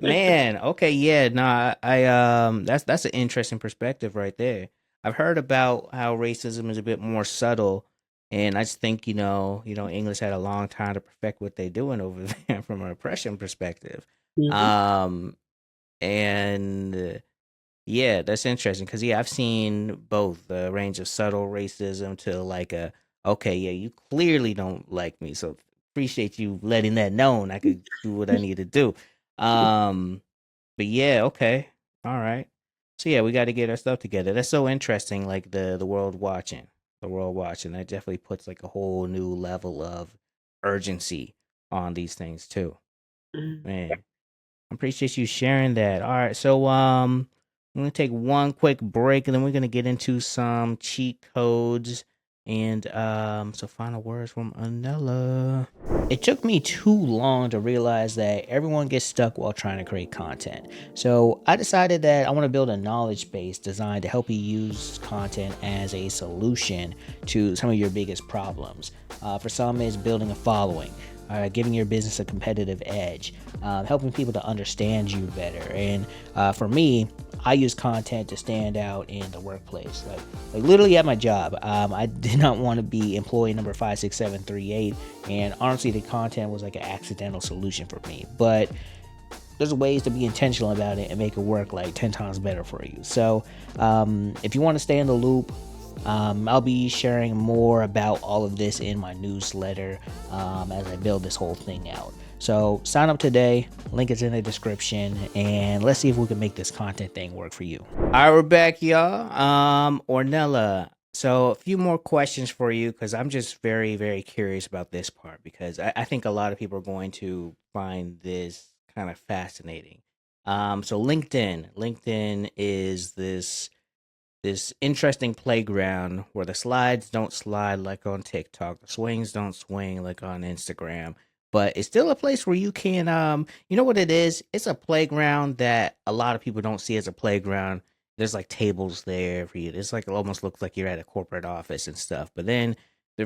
Man, okay, yeah, nah, that's an interesting perspective right there. I've heard about how racism is a bit more subtle, and I just think, English had a long time to perfect what they're doing over there from an oppression perspective. Mhm. Um, and yeah, that's interesting because yeah, I've seen both the range of subtle racism to like a okay, yeah, you clearly don't like me, so appreciate you letting that known. I could do what I need to do. Um, but yeah, okay, all right. So yeah, we got to get our stuff together. That's so interesting. Like the world watching, That definitely puts like a whole new level of urgency on these things too. Mhm. Man, I appreciate you sharing that. All right, so I'm gonna take one quick break, and then we're gonna get into some cheat codes and so final words from Ornella. It took me too long to realize that everyone gets stuck while trying to create content. So I decided that I want to build a knowledge base designed to help you use content as a solution to some of your biggest problems. For some, it's building a following. giving your business a competitive edge, helping people to understand you better. And for me, I use content to stand out in the workplace, like literally at my job. I did not want to be employee number 56738, and honestly, the content was like an accidental solution for me. But there's ways to be intentional about it and make it work like 10 times better for you. So if you want to stay in the loop, I'll be sharing more about all of this in my newsletter as I build this whole thing out. So sign up today. Link is in the description, and let's see if we can make this content thing work for you. All right, we're back, y'all. Ornella. So a few more questions for you, because I'm just very, very curious about this part, because I think a lot of people are going to find this kind of fascinating. So LinkedIn is this interesting playground where the slides don't slide like on TikTok, the swings don't swing like on Instagram, but it's still a place where you can, you know what it is? It's a playground that a lot of people don't see as a playground. There's like tables there for you. It's like, it almost looks like you're at a corporate office and stuff. But then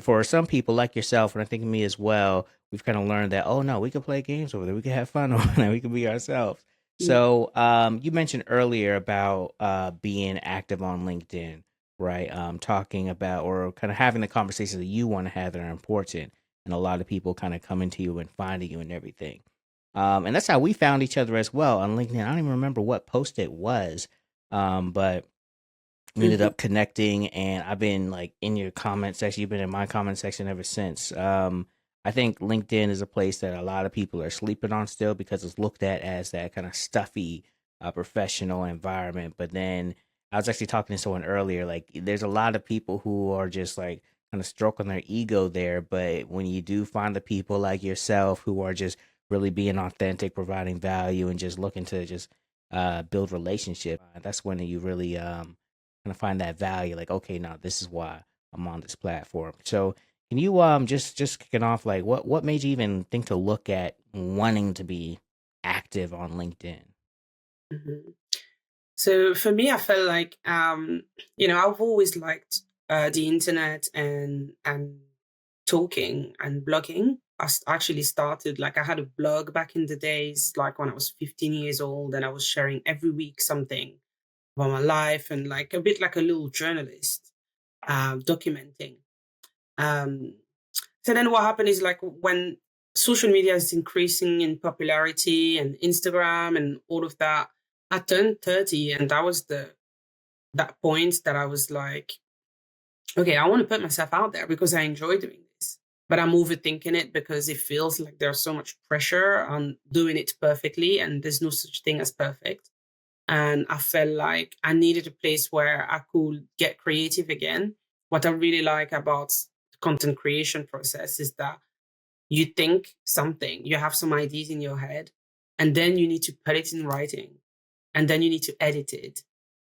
for some people like yourself, and I think me as well, we've kind of learned that, oh no, we can play games over there. We can have fun over there. We can be ourselves. Yeah. So, you mentioned earlier about being active on LinkedIn, right? Talking about, or kind of having the conversations that you want to have that are important, and a lot of people kind of coming to you and finding you and everything. And that's how we found each other as well on LinkedIn. I don't even remember what post it was, but we ended Mhm. up connecting, and I've been like in your comment section. You've been in my comment section ever since. I think LinkedIn is a place that a lot of people are sleeping on still, because it's looked at as that kind of stuffy, professional environment. But then I was actually talking to someone earlier, like there's a lot of people who are just like kind of stroking their ego there. But when you do find the people like yourself who are just really being authentic, providing value, and just looking to just build relationship, that's when you really kind of find that value. Like, okay, now this is why I'm on this platform. So can you just kicking off, like what made you even think to look at wanting to be active on LinkedIn? Mhm. So for me, I felt like I've always liked the internet and talking and blogging. Actually started, like, I had a blog back in the days, like when I was 15 years old, and I was sharing every week something about my life, and like a bit like a little journalist, documenting. Um, so then what happened is, like, when social media is increasing in popularity and Instagram and all of that, I turned 30, and that was that point that I was like, okay, I want to put myself out there because I enjoy doing this. But I'm overthinking it because it feels like there's so much pressure on doing it perfectly, and there's no such thing as perfect. And I felt like I needed a place where I could get creative again. What I really like about the content creation process is that you think something, you have some ideas in your head, and then you need to put it in writing, and then you need to edit it.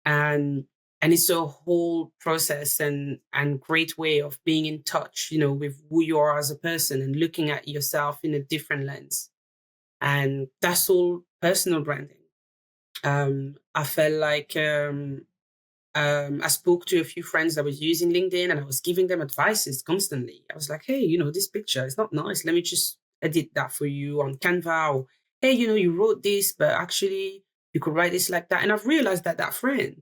And it's a whole process and great way of being in touch, with who you are as a person and looking at yourself in a different lens. And that's all personal branding. I felt like I spoke to a few friends that was using LinkedIn, and I was giving them advices constantly. I was like, hey, this picture is not nice. Let me just edit that for you on Canva. Or, hey, you wrote this, but actually you could write this like that. And I've realized that that friend,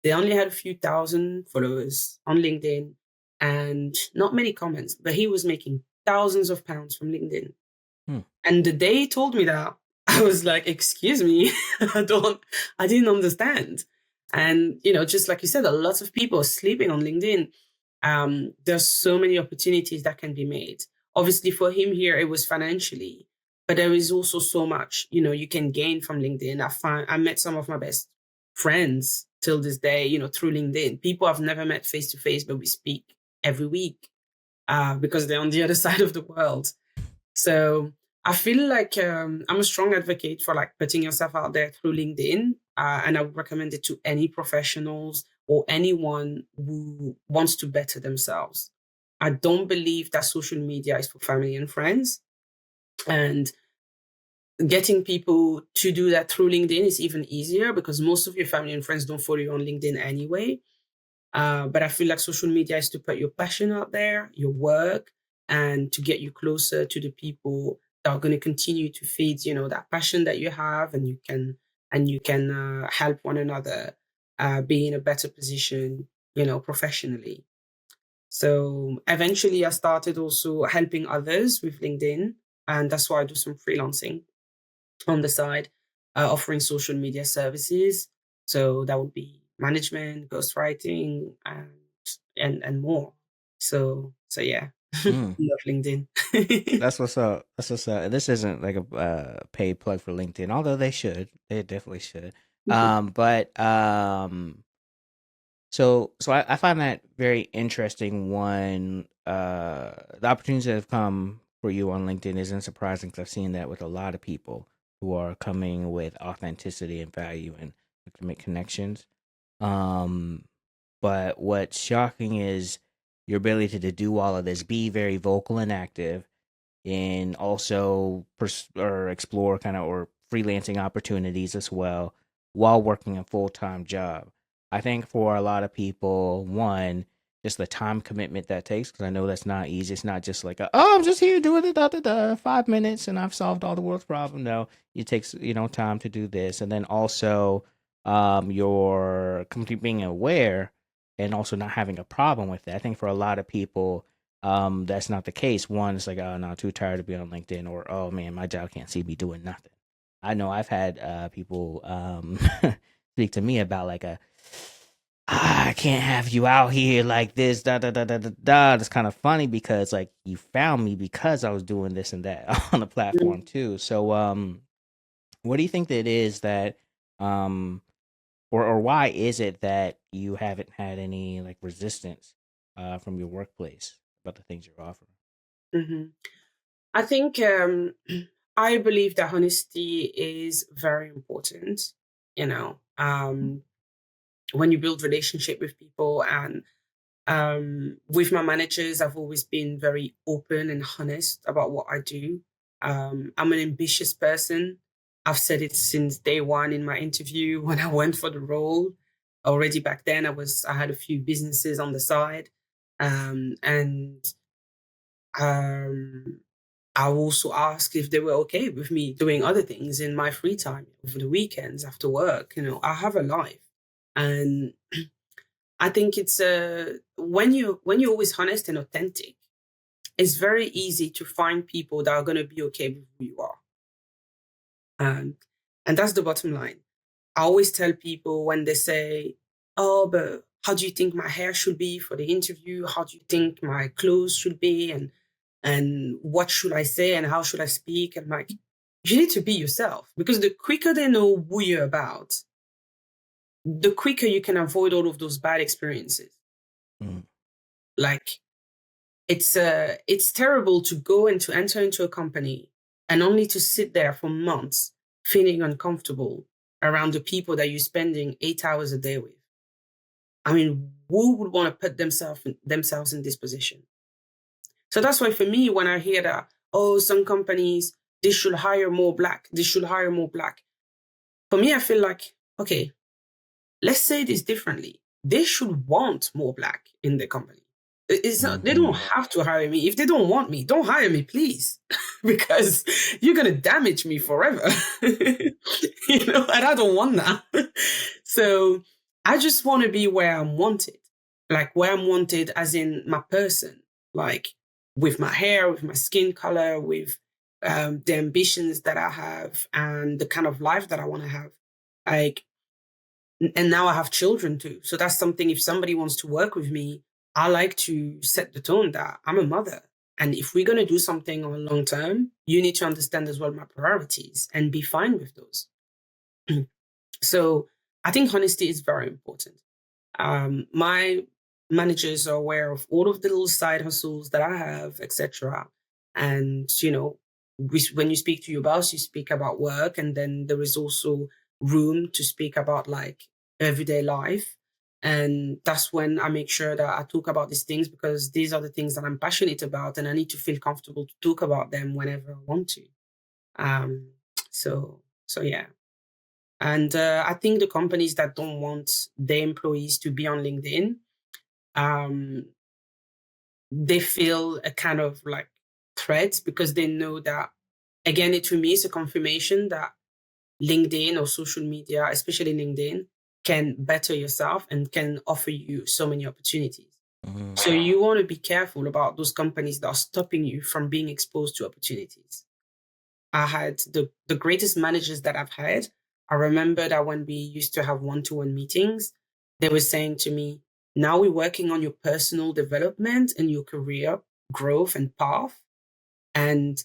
they only had a few thousand followers on LinkedIn and not many comments, but he was making thousands of pounds from LinkedIn. Hmm. And the day he told me that, I was like, excuse me, I didn't understand. And, just like you said, a lot of people are sleeping on LinkedIn. There's so many opportunities that can be made. Obviously, for him here, it was financially, but there is also so much, you can gain from LinkedIn. I met some of my best friends till this day, through LinkedIn. People I've never met face to face, but we speak every week because they're on the other side of the world. So I feel like I'm a strong advocate for, like, putting yourself out there through LinkedIn, and I would recommend it to any professionals or anyone who wants to better themselves. I don't believe that social media is for family and friends, and getting people to do that through LinkedIn is even easier because most of your family and friends don't follow you on LinkedIn anyway. But I feel like social media is to put your passion out there, your work, and to get you closer to the people that are going to continue to feed, that passion that you have, and you can help one another be in a better position, professionally. So eventually I started also helping others with LinkedIn, and that's why I do some freelancing on the side, offering social media services. So that would be management, ghostwriting, and more. So yeah, Mm. love LinkedIn. That's what's up. That's what's up. This isn't like a paid plug for LinkedIn, although they should. They definitely should. But so I find that very interesting. One, the opportunities that have come for you on LinkedIn isn't surprising because I've seen that with a lot of people who are coming with authenticity and value and to make connections. Um, but what's shocking is your ability to do all of this, be very vocal and active, and also or explore kind of or freelancing opportunities as well while working a full-time job. I think for a lot of people, one, just the time commitment that takes, because I know that's not easy. It's not just like, oh, I'm just here doing it, 5 minutes and I've solved all the world's problem. No, it takes, time to do this. And then also your completely being aware and also not having a problem with it. I think for a lot of people, that's not the case. One, it's like, oh no, too tired to be on LinkedIn, or oh man, my job can't see me doing nothing. I know I've had people speak to me about like I can't have you out here like this, da da da da da da. It's kind of funny because like you found me because I was doing this and that on the platform too. So what do you think that it is that um or why is it that you haven't had any like resistance from your workplace about the things you're offering? hmm I think I believe that honesty is very important. You know, when you build relationship with people, and with my managers, I've always been very open and honest about what I do. I'm an ambitious person. I've said it since day one in my interview when I went for the role. Already back then, I had a few businesses on the side, and um, I also asked if they were okay with me doing other things in my free time over the weekends after work. I have a life, and I think it's when you're always honest and authentic, it's very easy to find people that are going to be okay with who you are, and and that's the bottom line. I always tell people when they say, "Oh, but how do you think my hair should be for the interview? How do you think my clothes should be? And what should I say and how should I speak?" And like, you need to be yourself, because the quicker they know who you're about, the quicker you can avoid all of those bad experiences. Mm. Like, it's terrible to go and to enter into a company and only to sit there for months feeling uncomfortable around the people that you're spending 8 hours a day with. I mean, who would want to put themselves in this position? So that's why for me, when I hear that, oh, some companies, they should hire more black, they should hire more black. For me, I feel like, okay, let's say this differently. They should want more black in the company. It's not, they don't Mhm. have to hire me. If they don't want me, don't hire me, please, because you're going to damage me forever. And I don't want that. So I just want to be where I'm wanted, like where I'm wanted as in my person, like with my hair, with my skin color, with the ambitions that I have and the kind of life that I want to have. Like, and now I have children too. So that's something, if somebody wants to work with me, I like to set the tone that I'm a mother. And if we're going to do something on long term, you need to understand as well my priorities and be fine with those. So I think honesty is very important. My managers are aware of all of the little side hustles that I have, etc. And when you speak to your boss, you speak about work, and then there is also room to speak about like everyday life. And that's when I make sure that I talk about these things, because these are the things that I'm passionate about, and I need to feel comfortable to talk about them whenever I want to. Um, so yeah. And I think the companies that don't want their employees to be on LinkedIn, um, they feel a kind of like threat because they know that, again, it to me is a confirmation that LinkedIn or social media, especially LinkedIn, can better yourself and can offer you so many opportunities. So you want to be careful about those companies that are stopping you from being exposed to opportunities. I had the greatest managers that I've had. I remember that when we used to have one-to-one meetings, they were saying to me, now we're working on your personal development and your career growth and path. And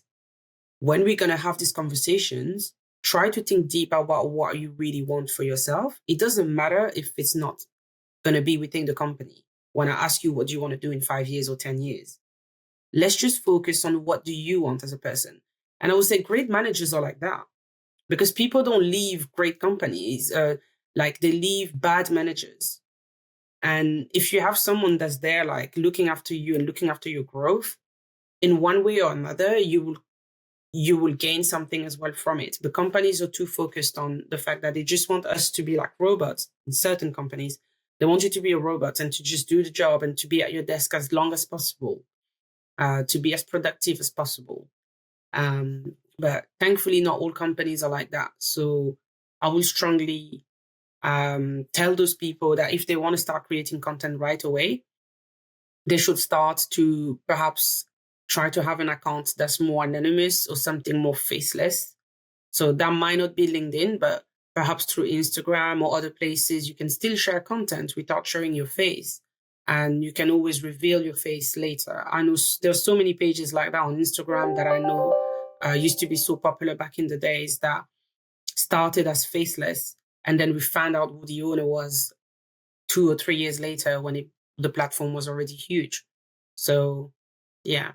when we're going to have these conversations, try to think deep about what you really want for yourself. It doesn't matter if it's not going to be within the company. When I ask you, what do you want to do in 5 years or 10 years? Let's just focus on what do you want as a person. And I would say great managers are like that because people don't leave great companies, like they leave bad managers. And if you have someone that's there, like looking after you and looking after your growth, in one way or another, you will gain something as well from it. The companies are too focused on the fact that they just want us to be like robots. In certain companies, they want you to be a robot and to just do the job and to be at your desk as long as possible, to be as productive as possible. But thankfully, not all companies are like that. So I will strongly tell those people that if they want to start creating content right away, they should start to perhaps try to have an account that's more anonymous or something more faceless. So that might not be LinkedIn, but perhaps through Instagram or other places, you can still share content without showing your face. And you can always reveal your face later. I know there's so many pages like that on Instagram that I know used to be so popular back in the days that started as faceless. And then we found out who the owner was 2 or 3 years later when the platform was already huge. So, yeah.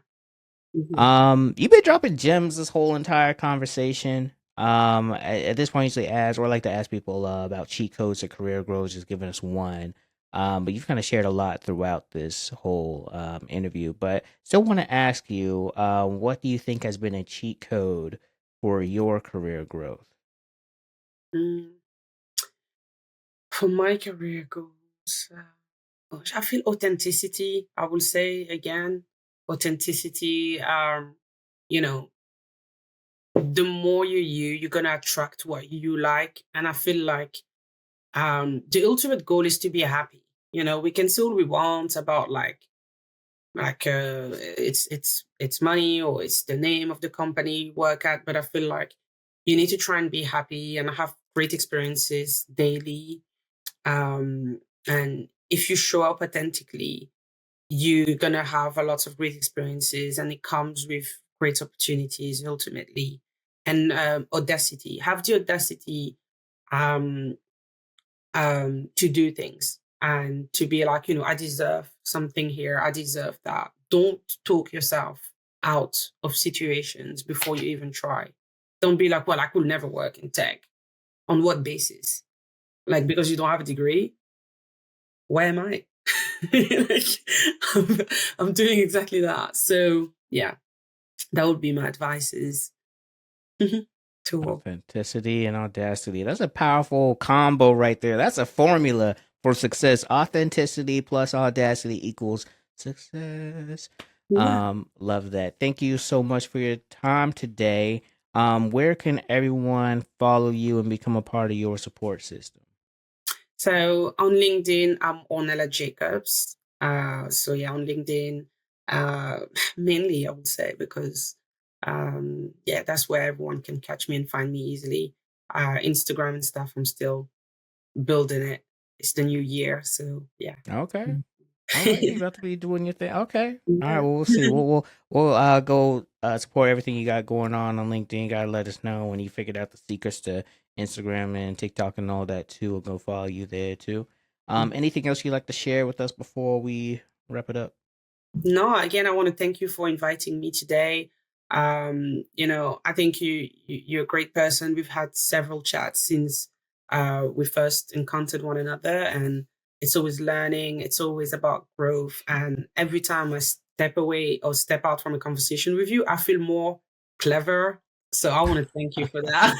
Mhm. You've been dropping gems this whole entire conversation. At this point, I usually ask, or I like to ask people about cheat codes to career growth, just giving us one. But you've kind of shared a lot throughout this whole interview. But still want to ask you, what do you think has been a cheat code for your career growth? Mm. For my career goals, gosh, I feel authenticity. I will say again, authenticity. You know, the more you're gonna attract what you like, and I feel like the ultimate goal is to be happy. We can say all we want about it's money or it's the name of the company you work at, but I feel like you need to try and be happy and have great experiences daily. um and if you show up authentically, you're gonna have a lot of great experiences, and it comes with great opportunities ultimately. And audacity, have the audacity um to do things and to be like, I deserve something here. I deserve that. Don't talk yourself out of situations before you even try. Don't be like, well, I could never work in tech. On what basis? Like, because you don't have a degree? Where am I? Like, I'm, I'm doing exactly that. So, yeah, that would be my advice is to Authenticity and audacity. That's a powerful combo right there. That's a formula for success. Authenticity plus audacity equals success. yeah. Love that. Thank you so much for your time today. Where can everyone follow you and become a part of your support system? So on LinkedIn, I'm Ornella Jacobs. So yeah, on LinkedIn, mainly I would say because yeah, that's where everyone can catch me and find me easily. Instagram and stuff, I'm still building it. It's the new year, so yeah. Okay. Mm. All right, you about to be doing your thing. Okay. All right. Yeah. Well, we'll see. We'll go support everything you got going on LinkedIn. You gotta let us know when you figured out the secrets to Instagram and TikTok and all that too. We'll go follow you there too. Anything else you'd like to share with us before we wrap it up? No, again, I want to thank you for inviting me today. I think you're a great person. We've had several chats since we first encountered one another, and it's always learning. It's always about growth. And every time I step away or step out from a conversation with you, I feel more clever. So I want to thank you for that.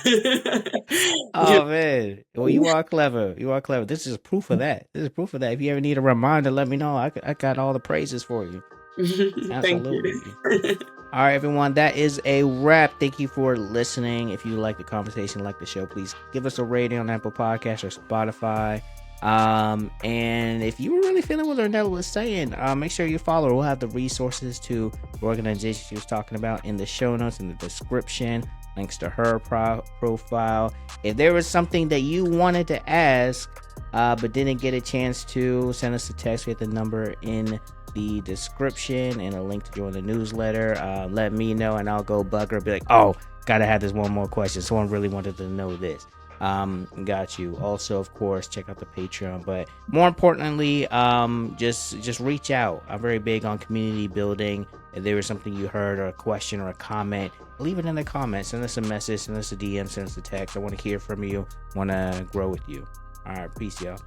Oh man. Well, you are clever. You are clever. This is proof of that. This is proof of that. If you ever need a reminder, let me know. I got all the praises for you. Thank Absolutely. you. All right, everyone, that is a wrap. Thank you for listening. If you like the conversation, like the show, please give us a rating on Apple Podcasts or Spotify. And if you were really feeling what Ornella was saying, make sure you follow her. We'll have the resources to the organization she was talking about in the show notes, in the description, links to her profile. If there was something that you wanted to ask, but didn't get a chance to, send us a text with the number in the description and a link to join the newsletter. Let me know and I'll go bug her, be like, oh, gotta have this one more question, someone really wanted to know this. Got you. Also, of course, check out the Patreon, but more importantly, just reach out. I'm very big on community building. If there was something you heard or a question or a comment, leave it in the comments. Send us a message, send us a DM, send us a text. I want to hear from you, want to grow with you. All right, peace, y'all.